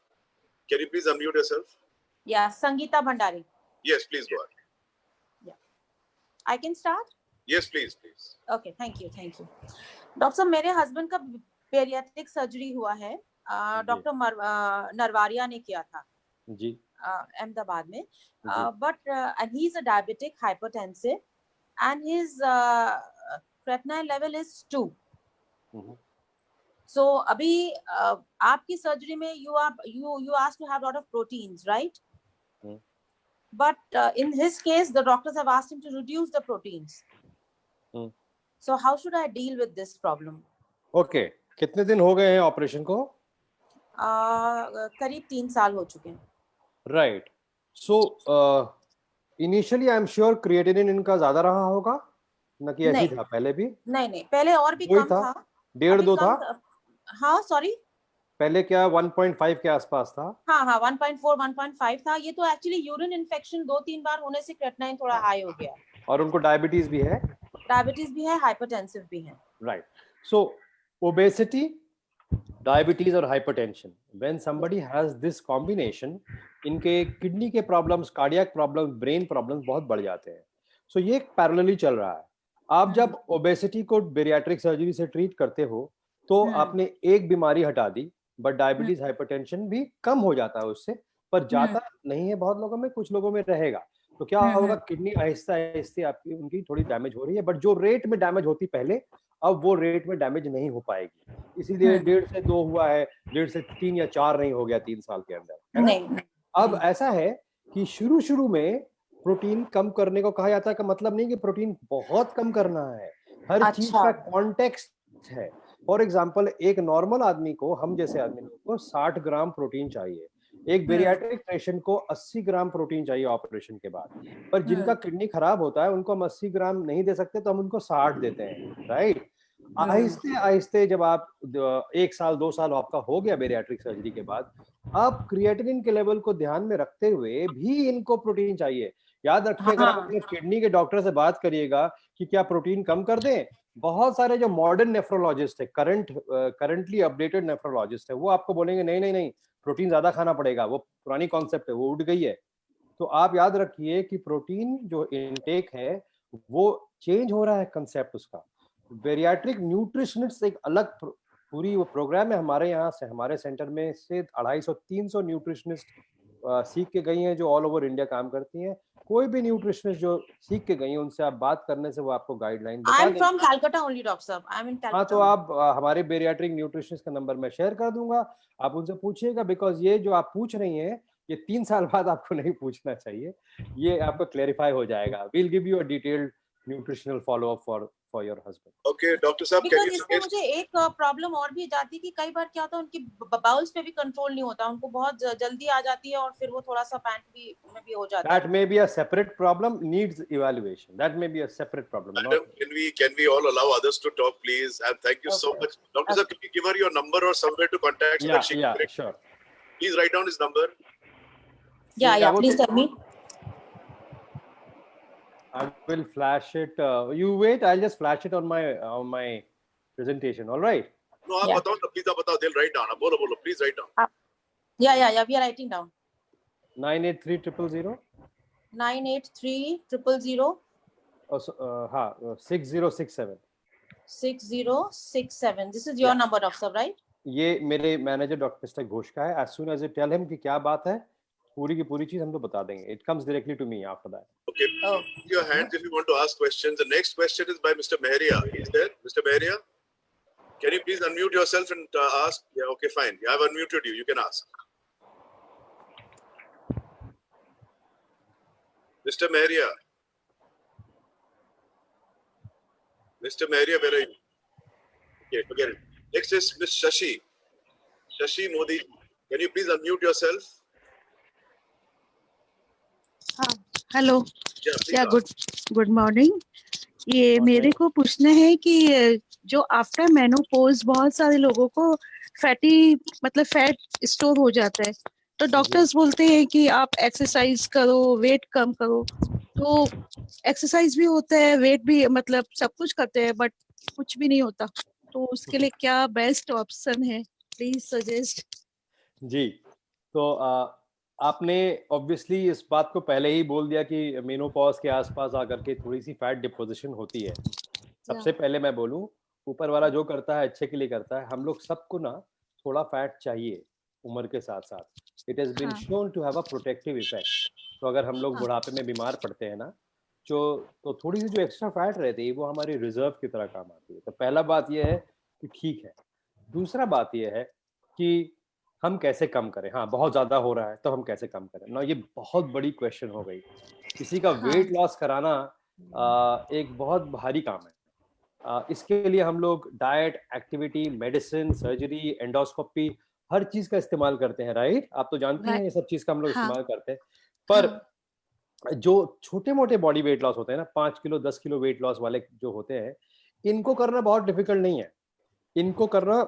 F: Yeah, Sangeeta Bhandari.
A: Yes, please go on.
F: Yeah. I can start?
A: Yes, please.
F: Okay, thank you. Doctor साहब, मेरे husband का पेरियाट्रिक surgery हुआ है, doctor Narwaria ने किया था
B: जी
F: अहमदाबाद में, but and he's a diabetic hypertensive and his creatinine level is 2. So अभी आपकी सर्जरी में you asked to have a lot of proteins, right? But in his case, the doctors have asked him to reduce the proteins. So how should I deal with this problem?
B: Okay. कितने दिन हो गए हैं operation को?
F: करीब 3 साल हो चुके हैं.
B: Right. So initially I'm sure creatinine इनका ज्यादा रहा होगा, न कि ऐसी था पहले भी?
F: नहीं, पहले और भी कम था.
B: 1.5-2 था?
F: हाँ, सॉरी.
B: पहले क्या 1.5 के आसपास था?
F: हाँ 1.4 1.5 था. ये तो एक्चुअली यूरिन इन्फेक्शन 2-3 बार होने से क्रेटिनाइन थोड़ा हाई हो गया.
B: और उनको डायबिटीज भी है?
F: डायबिटीज भी है, हाइपरटेंसिव भी है.
B: Right. So obesity, diabetes और hypertension, when somebody has this combination, इनके किडनी के problems, cardiac problems, brain problems बहुत बढ़ जाते हैं. So ये पैरेलली चल रहा है. आप जब ओबेसिटी को बेरियाट्रिक सर्जरी से ट्रीट करते हो तो आपने एक बीमारी हटा दी, बट डायबिटीज हाइपरटेंशन भी कम हो जाता है उससे, पर जाता नहीं है बहुत लोगों में, कुछ लोगों में रहेगा. तो क्या होगा, किडनी आहिस्ते आहिस्ते आपकी उनकी थोड़ी डैमेज हो रही है, बट जो रेट में डैमेज होती पहले, अब वो रेट में डैमेज नहीं हो पाएगी. इसीलिए 1.5 से 2 हुआ है, 1.5 से 3 या 4 नहीं हो गया 3 साल के अंदर.
F: नहीं.
B: अब ऐसा है कि शुरू में प्रोटीन कम करने को कहा जाता है, का मतलब नहीं कि प्रोटीन बहुत कम करना है. हर चीज का कॉन्टेक्स्ट है. फॉर एग्जाम्पल, एक नॉर्मल आदमी को, हम जैसे आदमी को 60 ग्राम प्रोटीन चाहिए. एक बेरियाट्रिक पेशेंट को 80 ग्राम प्रोटीन चाहिए ऑपरेशन के बाद. पर जिनका किडनी खराब होता है उनको हम 80 ग्राम नहीं दे सकते, तो हम उनको 60 देते हैं. राइट. आहिस्ते आहिस्ते जब आप 1 साल 2 साल आपका हो गया बेरियाट्रिक सर्जरी के बाद, आप क्रिएटिनिन के लेवल को ध्यान में रखते हुए भी इनको प्रोटीन चाहिए. याद रखिएगा, अपने किडनी के डॉक्टर से बात करिएगा कि क्या प्रोटीन कम कर दें. बहुत सारे जो मॉडर्न नेफ्रोलॉजिस्ट है, करंटली अपडेटेड नेफ्रोलॉजिस्ट है, वो आपको बोलेंगे नहीं, प्रोटीन ज्यादा खाना पड़ेगा. वो पुरानी कॉन्सेप्ट है, वो उठ गई है. तो आप याद रखिए कि प्रोटीन जो इनटेक है वो चेंज हो रहा है कंसेप्ट उसका. बेरियाट्रिक न्यूट्रिशनिस्ट एक अलग पूरी वो प्रोग्राम है हमारे यहाँ से, हमारे सेंटर में से 250-300 न्यूट्रिशनिस्ट सीख के गई हैं, जो ऑल ओवर इंडिया काम करती हैं. कोई भी न्यूट्रिशनिस्ट जो सीख के गई हैं, उनसे आप बात करने से वो आपको गाइडलाइन बता देंगे.
F: I'm from Calcutta only, doctor साहब. I'm in Calcutta.
B: हाँ, तो आप हमारे बेरियाट्रिक न्यूट्रिशनिस्ट का नंबर मैं शेयर कर दूंगा, आप उनसे पूछिएगा. बिकॉज ये जो आप पूछ रही हैं, ये 3 साल बाद आपको नहीं पूछना चाहिए, ये आपको क्लैरिफाई हो जाएगा. We'll give you a detailed nutritional follow up for your husband.
A: Okay, doctor साहब,
F: Because इसमें मुझे एक प्रॉब्लम और भी जाती है कि कई बार क्या होता है, उनकी बाउल्स पे भी कंट्रोल नहीं होता, उनको बहुत जल्दी आ जाती है और फिर वो थोड़ा सा पैंट में भी हो जाता है.
B: That may be a separate problem, needs evaluation. That may be a separate problem.
A: Madam, can we all allow others to talk, please? And thank you so much. Doctor sir, can you give her your number or somewhere to contact?
B: Yeah, sure.
A: Please write down his number.
F: Yeah, please tell me.
B: I will flash it. You wait. I'll just flash it on my presentation. All right.
A: No, आप बताओ, please बताओ. They'll write down. बोलो. Please write down.
F: Yeah. We are writing down.
B: 983 000.
F: 983 000.
B: 6067.
F: 6067. This is your
B: Yeah.
F: number, Dr. Saab, right?
B: ये मेरे manager doctor mister Ghosh का है. As soon as you tell him कि क्या बात है, पूरी की पूरी चीज हमको बता देंगे. It comes directly to me after that.
A: Okay.
F: Oh.
A: Raise your hands if you want to ask questions. The next question is by Mr. Meheria. Is there? Mr. Meheria? Can you please unmute yourself and ask? Yeah, okay, fine. I have unmuted you. You can ask. Mr. Meheria. Mr. Meheria, where are you? Okay, forget it. Next is Ms. Shashi. Shashi Modi. Can you please unmute yourself?
G: Hello
A: Yeah, please
G: या
A: ask.
G: Good morning. ये मेरे को पूछना है कि जो after menopause बहुत सारे लोगों को फैटी मतलब फैट स्टोर हो जाता है, तो डॉक्टर्स बोलते हैं कि आप एक्सरसाइज करो, वेट कम करो. तो एक्सरसाइज भी होता है, वेट भी मतलब सब कुछ करते हैं, बट कुछ भी नहीं होता. तो उसके लिए क्या बेस्ट ऑप्शन है, प्लीज सजेस्ट.
B: जी, तो आपने ऑब्वियसली इस बात को पहले ही बोल दिया कि मेनोपॉज के आसपास आकर के थोड़ी सी फैट डिपोजिशन होती है. सबसे पहले मैं बोलूं, ऊपर वाला जो करता है अच्छे के लिए करता है. हम लोग सबको ना थोड़ा फैट चाहिए उम्र के साथ साथ. It has been shown to have a protective effect. तो अगर हम लोग बुढ़ापे में बीमार पड़ते हैं ना, तो थोड़ी सी जो एक्स्ट्रा फैट रहती है वो हमारी रिजर्व की तरह काम आती है. तो पहला बात यह है कि ठीक है. दूसरा बात यह है कि हम कैसे कम करें. हाँ, बहुत ज्यादा हो रहा है तो हम कैसे कम करें ना, ये बहुत बड़ी क्वेश्चन हो गई. किसी का वेट लॉस कराना एक बहुत भारी काम है. इसके लिए हम लोग diet, activity, medicine, surgery, endoscopy, हर चीज का इस्तेमाल करते हैं. राइट? आप तो जानती हैं ये सब चीज का हम लोग इस्तेमाल करते हैं. पर जो छोटे मोटे बॉडी वेट लॉस होते हैं ना, 5 किलो 10 किलो वेट लॉस वाले जो होते हैं, इनको करना बहुत डिफिकल्ट नहीं है. इनको करना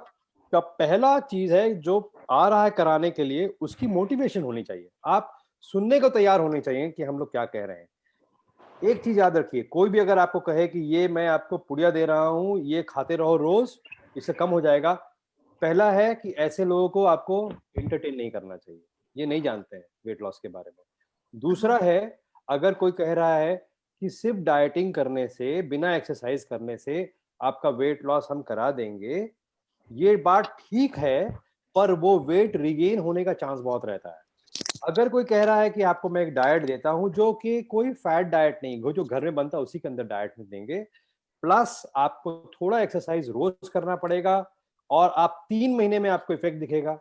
B: का पहला चीज है जो आ रहा है कराने के लिए, उसकी मोटिवेशन होनी चाहिए. आप सुनने को तैयार होने चाहिए कि हम लोग क्या कह रहे हैं. एक चीज याद रखिए, कोई भी अगर आपको कहे कि ये मैं आपको पुड़िया दे रहा हूं, ये खाते रहो रोज, इससे कम हो जाएगा, पहला है कि ऐसे लोगों को आपको एंटरटेन नहीं करना चाहिए. ये नहीं जानते हैं वेट लॉस के बारे में. दूसरा है, अगर कोई कह रहा है कि सिर्फ डाइटिंग करने से, बिना एक्सरसाइज करने से आपका वेट लॉस हम करा देंगे, ये बात ठीक है, पर वो वेट रिगेन होने का चांस बहुत रहता है. अगर कोई कह रहा है कि आपको मैं एक डाइट देता हूं जो कि कोई फैट डाइट नहीं, वो जो घर में बनता है उसी के अंदर डाइट में देंगे, प्लस आपको थोड़ा एक्सरसाइज रोज करना पड़ेगा और आप 3 महीने में आपको इफेक्ट दिखेगा,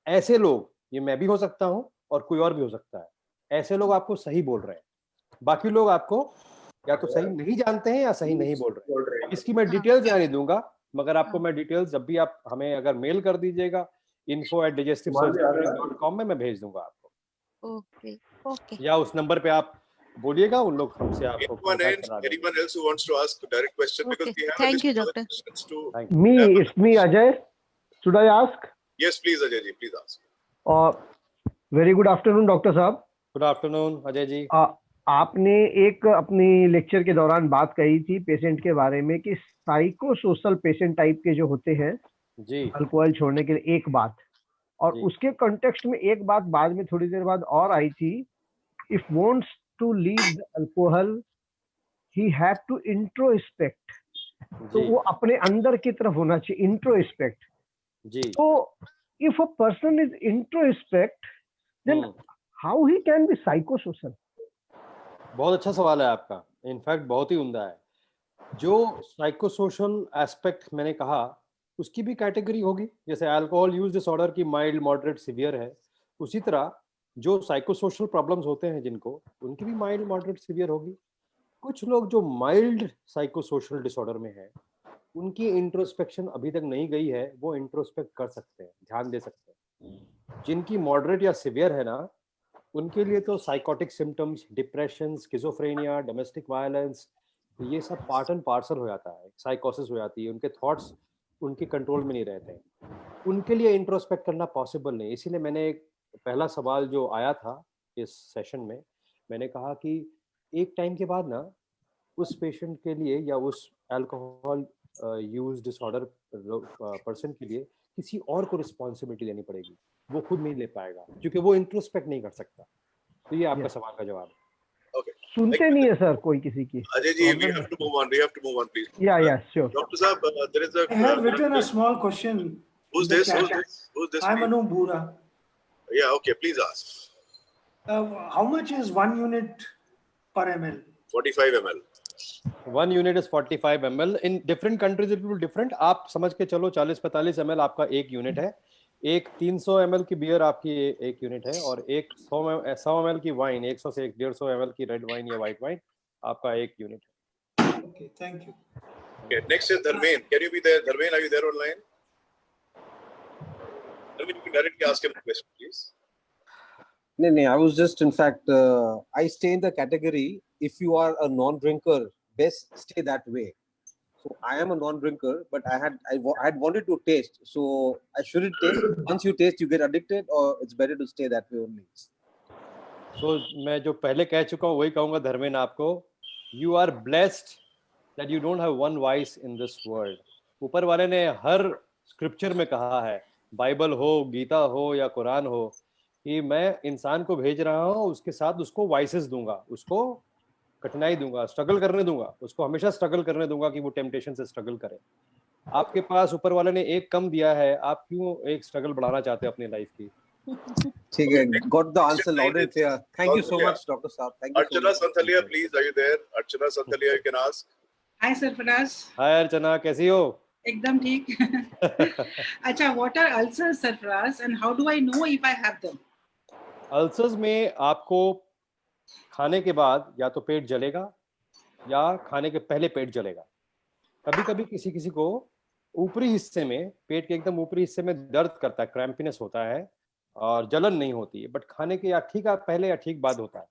B: ऐसे लोग, ये मैं भी हो सकता हूं और कोई और भी हो सकता है, ऐसे लोग आपको सही बोल रहे हैं. बाकी लोग आपको या तो सही नहीं जानते हैं या सही नहीं बोल रहे हैं. इसकी मैं डिटेल्स यहाँ नहीं दूंगा, मगर आपको मैं डिटेल्स जब भी आप हमें अगर मेल कर दीजिएगा info@digestive-surgery.com में मैं भेज दूंगा आपको.
G: Okay okay.
B: या उस नंबर पे आप बोलिएगा, उन लोग हमसे आपको कांटेक्ट करा देंगे.
A: Anyone else who wants to ask a direct question, because we have
G: Thank you,
A: other
G: doctor.
A: questions to.
D: Me, it's me, Ajay. Should I ask?
A: Yes, please, Ajay ji, please ask.
D: Very good afternoon, doctor साहब.
B: Good afternoon Ajay ji.
D: आपने एक अपनी lecture के दौरान बात कही थी patient के बारे में कि साइको सोशल पेशेंट टाइप के जो होते हैं
B: जी,
D: अल्कोहल छोड़ने के लिए, एक बात, और
B: जी.
D: उसके कॉन्टेक्स्ट में एक बात बाद में थोड़ी देर बाद और आई थी, if wants to leave the alcohol he have to introspect. तो
B: जी,
D: वो अपने अंदर की तरफ होना चाहिए, इंट्रोस्पेक्ट.
B: जी.
D: तो if a person is introspect, then how he can be psychosocial?
B: बहुत अच्छा सवाल है आपका. इनफैक्ट बहुत ही उम्दा है. जो साइको सोशल एस्पेक्ट मैंने कहा, उसकी भी कैटेगरी होगी. जैसे अल्कोहल यूज डिसऑर्डर की माइल्ड, मॉडरेट, सीवियर है, उसी तरह जो साइको सोशल प्रॉब्लम्स होते हैं जिनको, उनकी भी माइल्ड, मॉडरेट, सीवियर होगी. कुछ लोग जो माइल्ड साइको सोशल डिसऑर्डर में है, उनकी इंट्रोस्पेक्शन अभी तक नहीं गई है, वो इंट्रोस्पेक्ट कर सकते हैं, ध्यान दे सकते हैं. जिनकी मॉडरेट या सीवियर है ना, उनके लिए तो psychotic symptoms, depression, schizophrenia, domestic violence, ये सब पार्ट एंड पार्सल हो जाता है. साइकोसिस हो जाती है, उनके थॉट्स उनके कंट्रोल में नहीं रहते हैं. उनके लिए इंट्रोस्पेक्ट करना पॉसिबल नहीं. इसीलिए मैंने एक पहला सवाल जो आया था इस सेशन में, मैंने कहा कि एक टाइम के बाद ना उस पेशेंट के लिए या उस अल्कोहल यूज डिसऑर्डर पर्सन के लिए किसी और को रिस्पॉन्सिबिलिटी लेनी पड़ेगी. वो खुद नहीं ले पाएगा क्योंकि वो इंट्रोस्पेक्ट नहीं कर सकता. तो ये आपका सवाल का जवाब है.
A: Okay.
D: सुनते नहीं है सर कोई किसी की.
A: Ajay ji, we have to move on. We have to move on, please.
D: Yeah, sure.
A: Doctor Saab, there is a.
H: I have written a small question.
A: Who's
H: in the
A: this?
H: chat.
A: Who's this? Who's this?
H: I'm
A: please?
H: Anu Bura.
A: Yeah, okay, please ask.
H: How much is 1 unit per ml?
A: 45 ml.
B: 1 unit is 45 ml. In different countries it will be different. आप समझ के चलो 40-45 ml आपका एक unit है. एक 300 ml की beer आपकी एक यूनिट है और एक 100 ml की वाइन, 100 से 150 ml की रेड वाइन या व्हाइट वाइन आपका एक यूनिट है.
H: Okay, thank you.
A: Okay, next is Dharmen. Can you be there? Dharmen, are you there online? Dharmen, you can directly ask him a question, please.
E: No, I was just, in fact, I stay in the category. If you are a non-drinker, best stay that way. So I am a non-drinker, but I had wanted to taste. So I shouldn't taste. Once you taste, you get addicted, or it's better to stay that way only.
B: So मैं जो पहले कह चुका हूँ वही कहूँगा धर्मेन आपको. You are blessed that you don't have one vice in this world. ऊपर वाले ने हर स्क्रिप्चर में कहा है, बाइबल हो, गीता हो या कुरान हो, कि मैं इंसान को भेज रहा हूँ, उसके साथ उसको वाइसेस दूंगा, उसको कठिनाई दूंगा, स्ट्रगल करने दूंगा, उसको हमेशा स्ट्रगल करने दूंगा कि वो टेम्पटेशन से स्ट्रगल करे. आपके पास ऊपर वाले ने एक कम दिया है, आप क्यों एक स्ट्रगल बढ़ाना चाहते हो अपनी लाइफ की?
E: ठीक है, got the answer loud and clear. Thank you so much, Dr. Saab. Thank you so
A: Archana
E: much.
A: Santhalia, please, are you there? Archana Santhalia, you can ask.
I: हाय सरफराज.
B: हाय अर्चना, कैसी हो?
I: एकदम ठीक. अच्छा, what are ulcers Sarfaraz and how do I know if I have them?
B: Ulcers में आपको खाने के बाद या तो पेट जलेगा या खाने के पहले पेट जलेगा. कभी कभी किसी किसी को ऊपरी हिस्से में, पेट के एकदम ऊपरी हिस्से में दर्द करता है, क्रैम्पीनेस होता है और जलन नहीं होती है, बट खाने के या ठीक पहले या ठीक बाद होता है.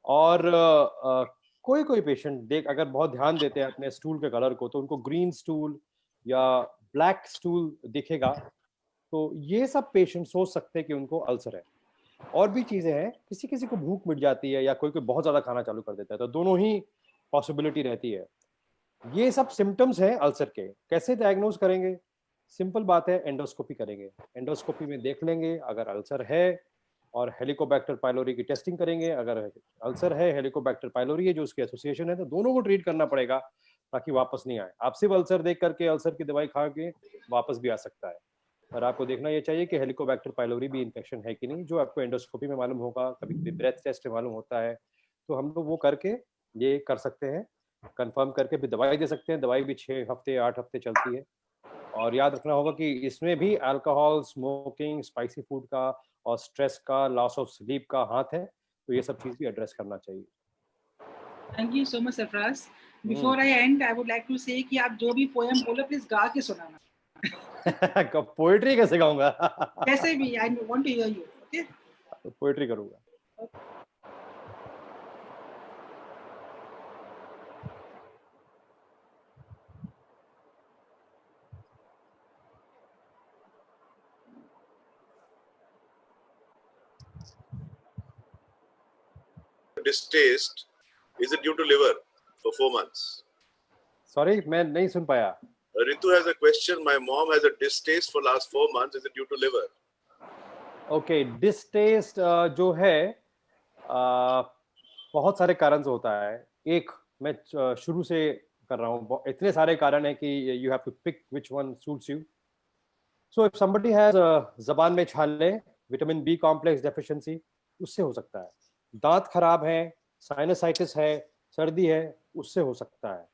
B: और कोई कोई पेशेंट देख अगर बहुत ध्यान देते हैं अपने स्टूल के कलर को तो उनको ग्रीन स्टूल या ब्लैक स्टूल दिखेगा, तो ये सब पेशेंट सोच सकते हैं कि उनको अल्सर है. और भी चीजें हैं, किसी किसी को भूख मिट जाती है या कोई कोई बहुत ज्यादा खाना चालू कर देता है, तो दोनों ही पॉसिबिलिटी रहती है. ये सब सिम्टम्स हैं अल्सर के. कैसे डायग्नोज करेंगे? सिंपल बात है, एंडोस्कोपी करेंगे. एंडोस्कोपी में देख लेंगे अगर अल्सर है, और हेलिकोबैक्टर पाइलोरी की टेस्टिंग करेंगे. अगर अल्सर है, हेलिकोबैक्टर पाइलोरी है जो उसकी एसोसिएशन है, तो दोनों को ट्रीट करना पड़ेगा ताकि वापस नहीं आए. आप सिर्फ अल्सर देख करके अल्सर की दवाई खा के वापस भी आ सकता है, पर आपको देखना ये चाहिए कि हेलिकोबैक्टर पाइलोरी भी इन्फेक्शन है कि नहीं, जो आपको एंडोस्कोपी में मालूम होगा, कभी कभी ब्रेथ टेस्ट में मालूम होता है. तो हम लोग वो करके ये कर सकते हैं, कंफर्म करके भी दवाई दे सकते हैं. दवाई भी 6 हफ्ते 8 हफ्ते चलती है. और याद रखना होगा कि इसमें भी अल्कोहल, स्मोकिंग, स्पाइसी फूड का और स्ट्रेस का, लॉस ऑफ स्लीप का हाथ है, तो ये सब चीज भी एड्रेस करना चाहिए.
I: Thank you so much Sarfaraz. Before I and I would like to say कि आप जो भी पोएम बोलो प्लीज गा के सुनाना.
B: पोएट्री कैसे गाऊंगा?
I: कैसे भी, I want to hear you. Okay,
B: poetry करूंगा.
A: Distaste, is it due to liver for 4 months?
B: Sorry, मैं नहीं सुन पाया.
A: Ritu has a question. My mom has a distaste for last 4 months. Is it due to liver?
B: Okay, distaste जो है बहुत सारे कारण से होता है. एक मैं शुरू से कर रहा हूँ, इतने सारे कारण है कि you have to pick which one suits you. So if somebody has जबान में छाले, विटामिन बी कॉम्प्लेक्स डेफिशिएंसी, उससे हो सकता है. दांत खराब है, साइनसाइटिस है, सर्दी है, उससे हो सकता है.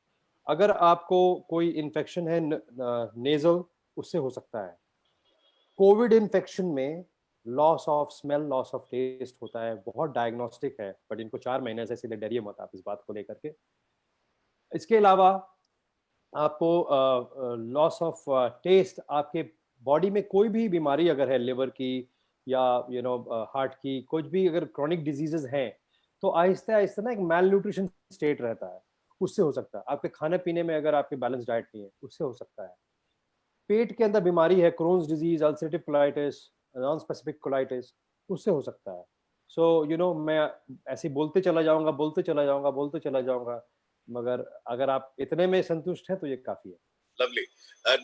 B: अगर आपको कोई इन्फेक्शन है नेजल, उससे हो सकता है. कोविड इन्फेक्शन में loss of smell, loss of taste होता है. बहुत डायग्नोस्टिक है, बट इनको 4 महीने से, इसलिए डरिए मत आप इस बात को लेकर के. इसके अलावा आपको लॉस ऑफ टेस्ट, आपके बॉडी में कोई भी बीमारी अगर है, लिवर की या हार्ट की, कुछ भी अगर क्रॉनिक डिजीजेस हैं, तो आहिस्ते आहिस्ते ना एक मैल न्यूट्रिशन स्टेट रहता है, उससे हो सकता है. आपके खाने पीने में अगर आपके बैलेंस डाइट नहीं है, उससे हो सकता है. पेट के अंदर बीमारी है, Crohn's disease, ulcerative colitis, non specific colitis, उससे हो सकता है. सो मैं ऐसे बोलते चला जाऊंगा, मगर अगर आप इतने में संतुष्ट हैं तो ये काफी है.
A: Lovely.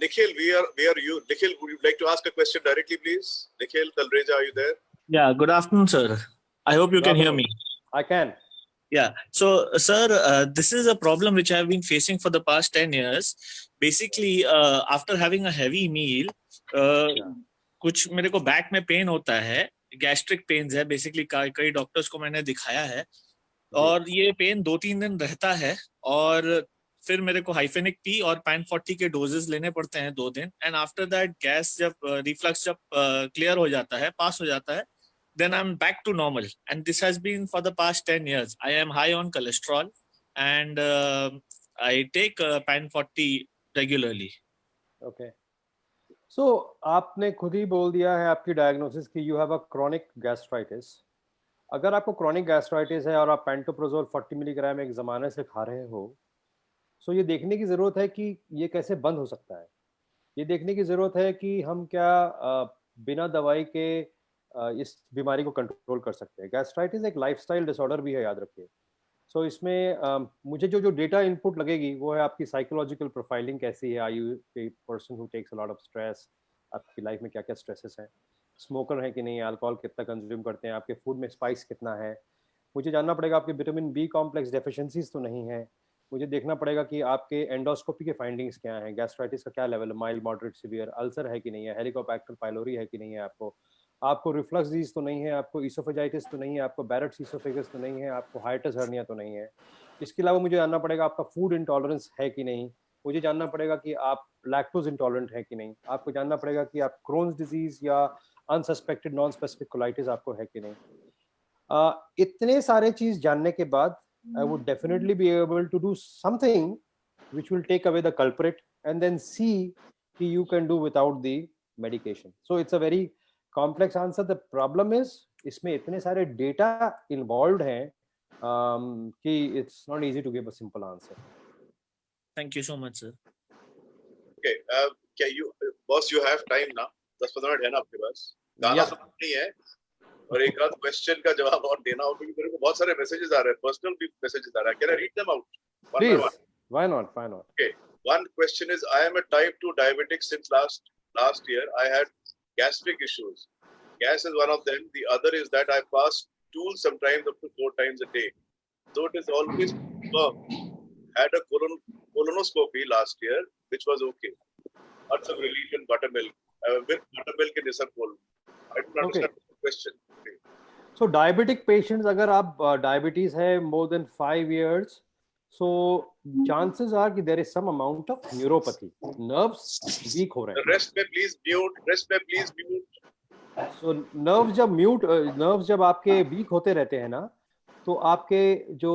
A: Nikhil, we are you. Nikhil, would you like to ask a question directly, please? Nikhil Talreja, are you there?
J: Yeah, good afternoon, sir. I hope you can hear me.
B: I can.
J: Yeah. So, sir, this is a problem which I have been facing for the past 10 years. Basically, after having a heavy meal, कुछ मेरे को back में pen होता है, gastric pens है. Basically कई doctors को मैंने दिखाया है और ये पेन 2-3 दिन रहता है और फिर मेरे को हाइफेनिक पी और पैन 40 के डोजेस लेने पड़ते हैं 2 दिन. एंड आफ्टर दैट गैस जब रिफ्लक्स जब क्लियर हो जाता है, पास हो जाता है, then I'm back to normal. And this has been for the past 10 years. I am high on cholesterol and I take PAN 40 regularly.
B: Okay. So आपने खुद ही बोल दिया है आपकी डायग्नोसिस कि you have a chronic gastritis. अगर आपको chronic gastritis है और आप pantoprazole 40 मिलीग्राम एक ज़माने से खा रहे हो, तो ये देखने की ज़रूरत है कि ये कैसे बंद हो सकता है. ये देखने की ज़रूरत है कि हम क्या बिना दवाई के इस बीमारी को कंट्रोल कर सकते हैं. गैस्ट्राइटिस एक लाइफस्टाइल डिसऑर्डर भी है, याद रखिए. सो इसमें मुझे जो डेटा इनपुट लगेगी वो है आपकी साइकोलॉजिकल प्रोफाइलिंग कैसी है. Are you a person who takes a lot of stress? आपकी लाइफ में क्या क्या स्ट्रेसेस हैं? स्मोकर है कि नहीं? अल्कोहल कितना कंज्यूम करते हैं? आपके फूड में स्पाइस कितना है? मुझे जानना पड़ेगा आपके विटामिन बी कॉम्प्लेक्स डेफिशिएंसीज तो नहीं है. मुझे देखना पड़ेगा कि आपके एंडोस्कोपी के फाइंडिंग्स क्या हैं, गैस्ट्राइटिस का क्या लेवल है, माइल्ड मॉडरेट सीवियर, अल्सर है कि नहीं है, हेलिकोबैक्टर पाइलोरी है कि नहीं है, आपको रिफ्लक्स डिजीज तो नहीं है, आपको इसोफेजाइटिस तो नहीं है, आपको बैरेट्स इसोफेगस तो नहीं है, आपको हाइटस हर्निया तो नहीं है. इसके अलावा मुझे जानना पड़ेगा आपका फूड इंटॉलरेंस है कि नहीं. मुझे जानना पड़ेगा कि आप लैक्टोज इंटॉलरेंट है कि नहीं. आपको जानना पड़ेगा कि आप क्रोन्स डिजीज या अनसस्पेक्टेड नॉन स्पेसिफिक कोलाइटिस आपको है कि नहीं. इतने सारे चीज जानने के बाद I would definitely be able to do something which will take away the culprit and then see what you can do without the medication. So it's a very complex answer. The problem is इसमें इतने सारे data involved हैं कि it's not easy to give a simple answer.
J: Thank you so much, sir.
A: Okay, क्या boss you have time now? 10-15 minute है ना आपके पास? गाना तो नहीं है और एक आध क्वेश्चन का जवाब और देना होगा क्योंकि मेरे को बहुत सारे मैसेजेस आ रहे हैं, पर्सनल भी मैसेजेस आ रहे हैं. Can I read them out?
B: Please. Why not? Why not?
A: Okay. One question is, I am a type 2 diabetic since last year. I had gastric issues. Gas is one of them. The other is that I pass stool sometimes up to 4 times a day. So it is always had a colonoscopy last year, which was okay. Got some relief in buttermilk. With buttermilk in isopol. I don't understand the question.
B: So diabetic patients, अगर आप diabetes है more than 5 years, so chances are कि there is some amount of neuropathy. Nerves weak हो रहे हैं.
A: Rest में please mute. Rest में please mute.
B: So nerves जब आपके weak होते रहते हैं ना, तो आपके जो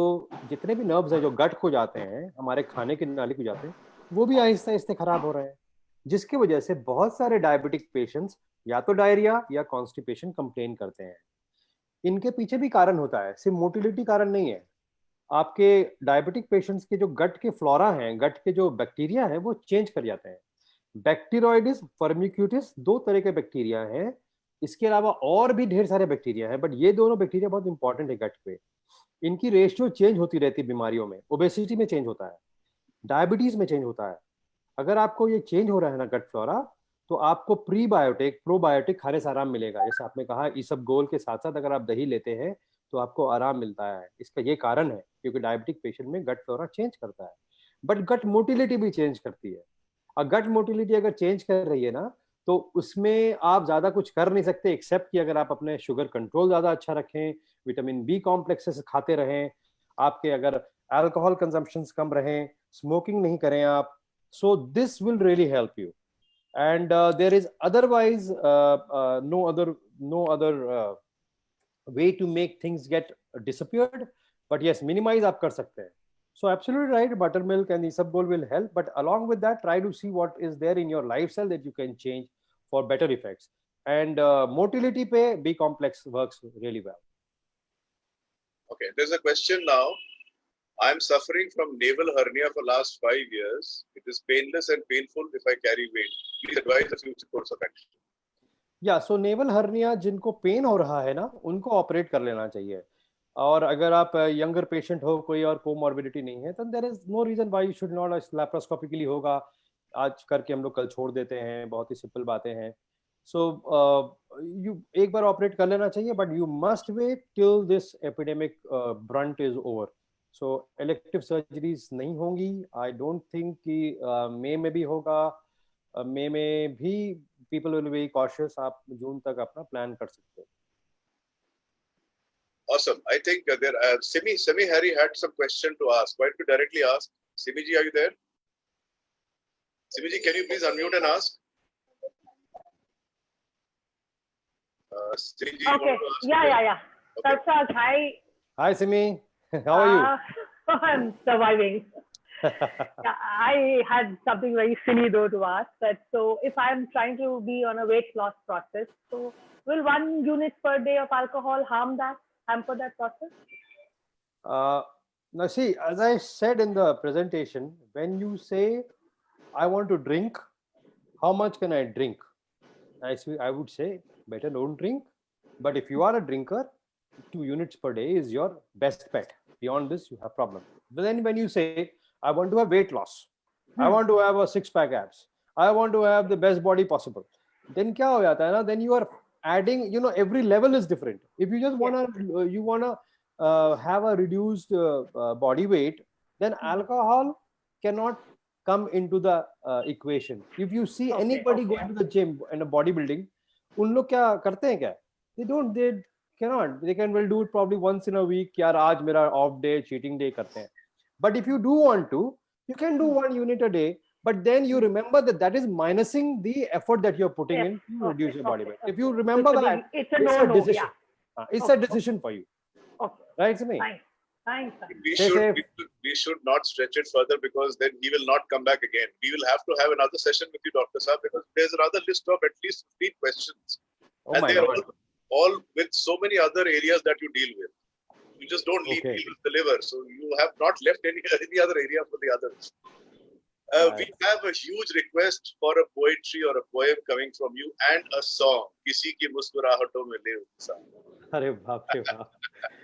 B: जितने भी nerves हैं जो gut को जाते हैं, हमारे खाने की नाली को जाते हैं, वो भी आहिस्ते आहिस्ते खराब हो रहे हैं, जिसकी वजह से बहुत सारे diabetic patients या तो डायरिया या कॉन्स्टिपेशन कंप्लेन करते हैं. इनके पीछे भी कारण होता है, सिर्फ मोटिलिटी कारण नहीं है. आपके डायबिटिक पेशेंट्स के जो गट के फ्लोरा हैं, गट के जो बैक्टीरिया हैं, वो चेंज कर जाते हैं. बैक्टीरियोइडिस, फर्मिक्यूटिस 2 तरह के बैक्टीरिया हैं. इसके अलावा और भी ढेर सारे बैक्टीरिया हैं, बट ये दोनों बैक्टीरिया बहुत इंपॉर्टेंट है गट पे. इनकी रेशियो चेंज होती रहती है बीमारियों में. ओबेसिटी में चेंज होता है, डायबिटीज में चेंज होता है. अगर आपको ये चेंज हो रहा है ना गट फ्लोरा, तो आपको प्रीबायोटिक प्रोबायोटिक खाने से आराम मिलेगा. जैसे आपने कहा इसबगोल के साथ साथ अगर आप दही लेते हैं तो आपको आराम मिलता है. इसका ये कारण है क्योंकि डायबिटिक पेशेंट में गट फ्लोरा चेंज करता है, बट गट मोटिलिटी भी चेंज करती है. और गट मोटिलिटी अगर चेंज कर रही है ना, तो उसमें आप ज्यादा कुछ कर नहीं सकते एक्सेप्ट कि अगर आप अपने शुगर कंट्रोल ज्यादा अच्छा रखें, विटामिन बी कॉम्प्लेक्सेस खाते रहें, आपके अगर अल्कोहल कंजम्पशंस कम रहें, स्मोकिंग नहीं करें आप. So this will really help you. And there is otherwise no other way to make things get disappeared, but yes, minimize आप कर सकते हैं. So absolutely right, buttermilk and isabgol will help, but along with that try to see what is there in your lifestyle that you can change for better effects. And motility पे B complex works really well.
A: Okay, there's a question now. I'm suffering from navel hernia for last 5 years. It is painless and painful if I carry weight. Please advise the future course of action.
B: Yeah, so navel hernia जिनको pen हो रहा है ना, उनको operate कर लेना चाहिए. और अगर आप यंगर पेशेंट हो, कोई और कोमॉर्बिडिटी नहीं है, तो there is no reason why you should not. Laparoscopically होगा, आज करके हम लोग कल छोड़ देते हैं, बहुत ही सिंपल बातें हैं. So you एक बार ऑपरेट कर लेना चाहिए, but you must wait till this epidemic brunt is over. So elective surgeries नहीं होंगी. I don't think कि मई में भी होगा. मई में भी people will be cautious. आप जून तक अपना प्लान कर सकते हो.
A: Awesome. I think Simi Harry had some question to ask. Why don't you directly ask? Simi ji, are you there? Simi ji, can you please unmute and ask? Simi ji, you
K: Okay.
A: want to ask?
K: Yeah.
A: Okay.
K: Sarfraz, hi.
B: Hi Simi, how are you?
K: I'm surviving. Yeah, I had something very silly though to ask. That so, if I'm trying to be on a weight loss process, so will 1 unit per day of alcohol hamper that process?
B: Now see, as I said in the presentation, when you say I want to drink, how much can I drink? I would say better don't drink. But if you are a drinker, 2 units per day is your best bet. Beyond this, you have problem. But then when you say I want to have weight loss, I want to have a 6-pack abs, I want to have the best body possible, then क्या हो जाता है ना? Then you are adding, every level is different. If you just wanna have a reduced body weight, then alcohol cannot come into the equation. If you see anybody going to the gym and a bodybuilding, उन लोग क्या करते हैं क्या? They cannot. They can do it probably once in a week. यार आज मेरा off day, cheating day करते हैं. But if you do want to, you can do 1 unit a day. But then you remember that is minusing the effort that you're putting in to reduce your body weight. If you remember that,
K: it's a decision.
B: Yeah. It's a decision for you.
K: Okay.
B: Right, Simi?
K: Thanks.
A: We should not stretch it further, because then he will not come back again. We will have to have another session with you, Dr. Saab, because there's another list of at least 15 questions.
B: Oh
A: and
B: my
A: they are
B: God.
A: all with so many other areas that you deal with. You just don't deal with the liver. So you have not left any other area for the others. We have a huge request for a poetry or a poem coming from you and a song. Kisi ki muskurahaton mein le utsaah.
B: Arey baap re baap.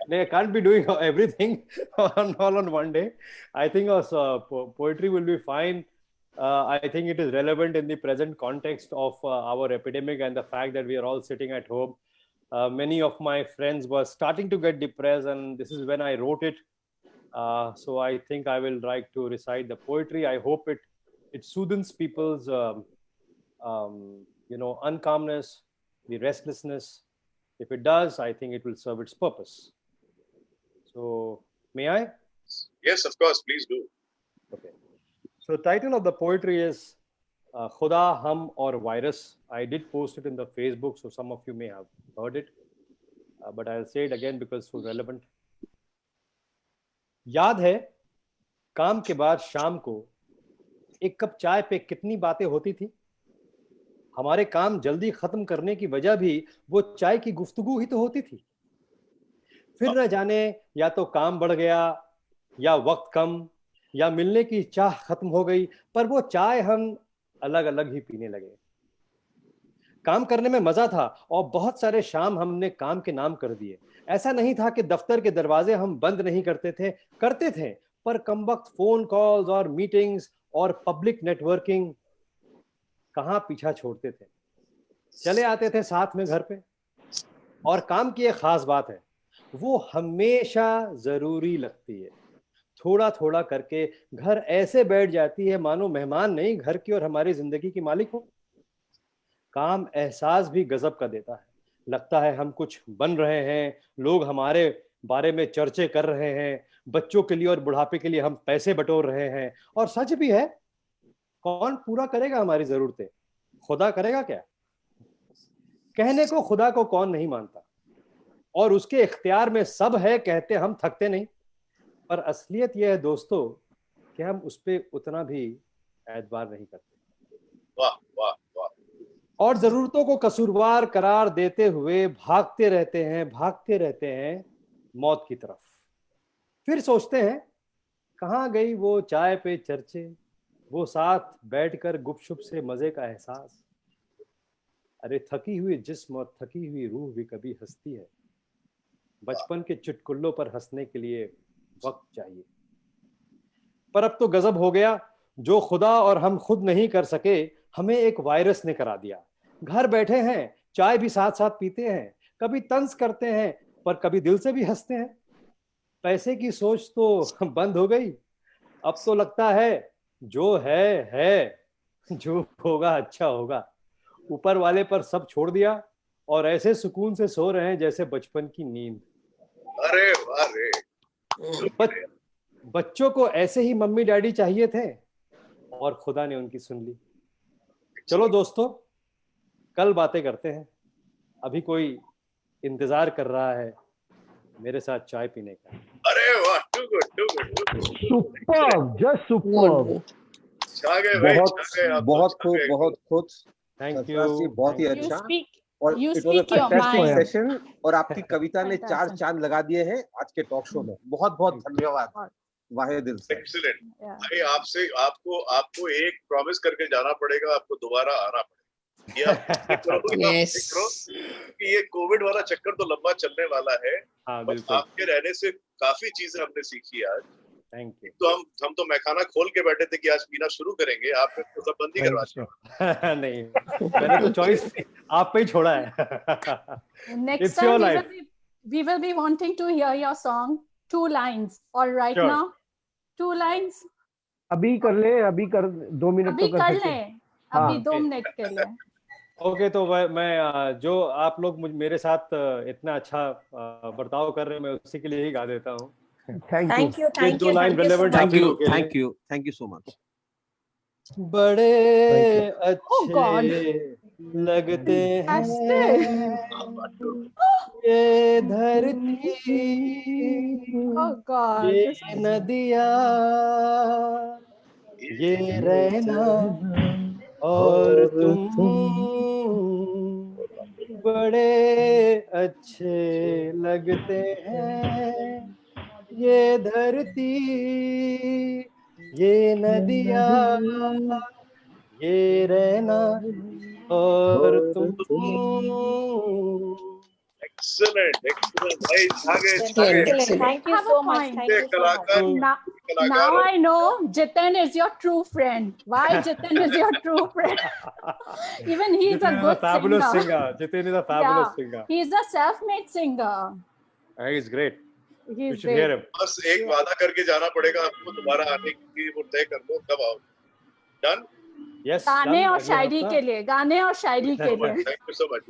B: No, I can't be doing everything all on one day. I think poetry will be fine. I think it is relevant in the present context of our epidemic and the fact that we are all sitting at home. Many of my friends were starting to get depressed, and this is when I wrote it. So I think I will like to recite the poetry. I hope it soothes people's uncalmness, the restlessness. If it does, I think it will serve its purpose. So may I?
A: Yes, of course, please do.
B: Okay. So the title of the poetry is Khuda, Hum or Virus. I did post it in the Facebook, so some of you may have heard it. But I'll say it again because it's so relevant. याद है काम के बाद शाम को एक cup चाय पे कितनी बातें होती थी. हमारे काम जल्दी खत्म करने की वजह भी वो चाय की गुफ्तगू ही तो होती थी. फिर न जाने या तो काम बढ़ गया या वक्त कम या मिलने की चाह खत्म हो गई, पर वो चाय हम अलग अलग ही पीने लगे. काम करने में मजा था और बहुत सारे शाम हमने काम के नाम कर दिए. ऐसा नहीं था कि दफ्तर के दरवाजे हम बंद नहीं करते थे, पर कमबख्त फोन कॉल्स और मीटिंग्स और पब्लिक नेटवर्किंग कहां पीछा छोड़ते थे. चले आते थे साथ में घर पे. और काम की एक खास बात है, वो हमेशा जरूरी लगती है. थोड़ा थोड़ा करके घर ऐसे बैठ जाती है मानो मेहमान नहीं, घर की और हमारी जिंदगी की मालिक हो. काम एहसास भी गजब का देता है. लगता है हम कुछ बन रहे हैं, लोग हमारे बारे में चर्चे कर रहे हैं, बच्चों के लिए और बुढ़ापे के लिए हम पैसे बटोर रहे हैं. और सच भी है, कौन पूरा करेगा हमारी जरूरतें? खुदा करेगा क्या? कहने को खुदा को कौन नहीं मानता, और उसके इख्तियार में सब है कहते हम थकते नहीं. पर असलियत यह है दोस्तों कि हम उस पर उतना भी एतबार नहीं करते.
A: वाह वाह वाह.
B: और जरूरतों को कसूरवार करार देते हुए भागते रहते हैं मौत की तरफ. फिर सोचते हैं कहाँ गई वो चाय पे चर्चे, वो साथ बैठकर गुपशुप से मजे का एहसास. अरे थकी हुई जिस्म और थकी हुई रूह भी कभी हंसती है. बचपन के चुटकुल्लों पर हंसने के लिए वक्त चाहिए. पर अब तो गजब हो गया, जो खुदा और हम खुद नहीं कर सके हमें एक वायरस ने करा दिया. घर बैठे हैं, चाय भी साथ साथ पीते हैं, कभी तंज करते हैं पर कभी दिल से भी हंसते हैं। पैसे की सोच तो बंद हो गई, अब तो लगता है जो है, जो होगा अच्छा होगा। ऊपर वाले पर सब छोड़ दिया और ऐसे सुकून से सो रहे हैं जैसे बचपन की नींद।
A: अरे वाह रे।
B: बच्चों को ऐसे ही मम्मी डैडी चाहिए थे और खुदा ने उनकी सुन ली। चलो दोस्तों, कल बातें करते हैं। अभी कोई इंतजार कर रहा है मेरे साथ चाय पीने का।
A: अरे वाह, too good too good.
D: Superb, just superb.
A: छा गए भाई,
E: बहुत
A: छा गए आप,
E: बहुत
A: छा गए।
E: खूब, बहुत खूब।
B: Thank
E: Sarfaraz ji
B: you.
E: बहुत ही
C: You
E: अच्छा,
C: speak.
E: और
C: You
E: it was a
C: speak your
E: fantastic
C: mind.
E: Session, और आपकी कविता ने 4
C: Fantastic.
E: चांद लगा दिए हैं आज के टॉक शो में। बहुत बहुत धन्यवाद वाहे दिल से।
A: एक्सीलेंट।
C: Yeah.
A: भाई आपसे आपको एक प्रॉमिस करके जाना पड़ेगा, आपको दोबारा आना पड़ेगा। ये आप करो,
L: Yes.
A: करो कि ये कोविड वाला चक्कर तो लंबा चलने वाला है।
B: हाँ
A: बट
B: बिल्कुल।
A: आपके रहने से काफी चीजें हमने सीखी आज।
B: Thank you.
A: तो हम तो मैखाना खोल के बैठे थे कि आज पीना शुरू करेंगे, आपने तो सब बंदी करवा दिया।
B: नहीं, मैंने तो चॉइस आप पे ही छोड़ा है।
C: Next
B: It's your
C: time
B: life.
C: we will be wanting to hear your song, 2 lines. Or right
B: Sure.
C: now, 2 lines.
D: अभी कर ले, अभी कर, 2 मिनट
C: अभी
D: तो कर
C: कर
D: सकते
C: ले,
D: हैं।
C: अभी
D: हाँ।
C: 2 मिनट के लिए।
B: ओके, तो मैं जो आप लोग मेरे साथ इतना अच्छा बर्ताव कर रहे हैं, मैं उसी के लिए ही गा देता हूँ।
D: Thank you.
F: Thank you,
B: ये
F: thank
B: दो
F: you,
B: line
F: thank you so
B: relevant
F: much.
B: आप ही लोग के लिए।
E: Thank you so much.
B: बड़े
C: Oh God.
B: अच्छे लगते हैं
C: Astrid.
B: ये धरती,
C: Oh God.
B: ये
C: This is
B: नदियाँ, ये रहना और तुम बड़े अच्छे लगते हैं। ये धरती, ये नदियाँ, ये रहना और तुम।
A: एक्सीलेंट एक्सीलेंट भाई, छा गए छा
L: Excellent,
A: गए।
F: Excellent.
L: excellent.
F: Thank you
C: have
F: so
C: a
F: much.
C: point.
F: Thank you so much.
A: कलाकार
C: Now,
A: कलाकार
C: now I know Jitin is your true friend. Why Jitin is your true friend? Even he is a
B: Jitin is
C: good
B: fabulous
C: singer.
B: singer. Jitin is a fabulous
C: Yeah,
B: singer.
C: he is a self-made singer.
B: He's great.
C: He
B: You
C: is
B: should hear
C: great.
B: him.
A: बस एक वादा करके जाना पड़ेगा आपको, दोबारा आने की वो तय कर लो कब आओ। डन।
B: Yes.
C: गाने
B: done.
C: और
B: अगले
C: शायरी
B: हफ्ता।
C: के लिए, गाने और शायरी के लिए.
A: Thank you so much.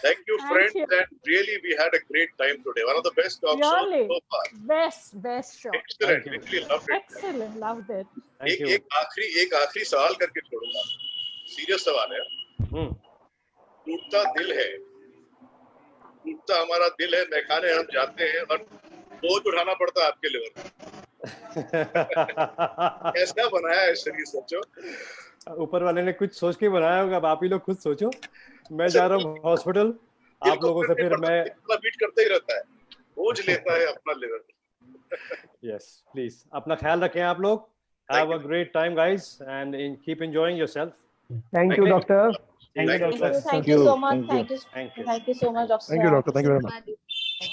A: Thank you,
C: Thank
A: friends,
C: you.
A: and really we had a great time today. One of the best talk shows
C: Really,
A: so far.
C: best show.
A: Excellent.
B: Thank you.
A: Really loved it.
C: Excellent, loved it.
B: Thank you.
A: एक आखिरी सवाल करके छोड़ूंगा। Serious सवाल है। टूटता दिल है, टूटता हमारा दिल है, मैखाने हम जाते हैं और बोझ उठाना पड़ता है आपके लेवल। कैसा बनाया है शरीर, सोचो।
B: ऊपर वाले ने कुछ सोच के बनाया होगा, अब आप ही लोग खुद सोचो। मैं जा रहा हूँ हॉस्पिटल, आप लोगों से फिर मैं।
A: बीट करते ही रहता है, बोझ लेता है अपना लेवल।
B: Yes, please. अपना ख्याल रखें आप लोग. Have a great time, guys, and keep enjoying yourself.
D: Thank you, doctor.
B: Thank you,
F: Thank
B: doctor.
F: you, thank you so much.
B: Thank you.
F: Thank you so much, Dr.
L: Thank you, doctor. Thank you very much.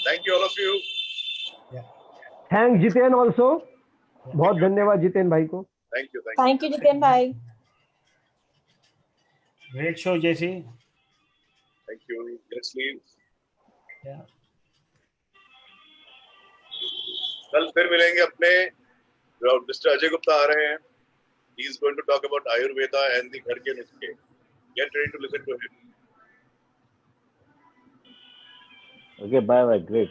A: Thank you all of you.
D: Thank Jiten also. बहुत धन्यवाद जितेन भाई को.
A: Thank you.
F: Thank you, Jitin bhai.
H: Great show, JC.
A: Thank you. Let's leave.
H: Yeah.
A: कल फिर मिलेंगे अपने mister Ajay Gupta आ रहे हैं. He is going to talk about Ayurveda and the घर के नुस्खे. Get ready to listen to him.
M: Okay, bye, great.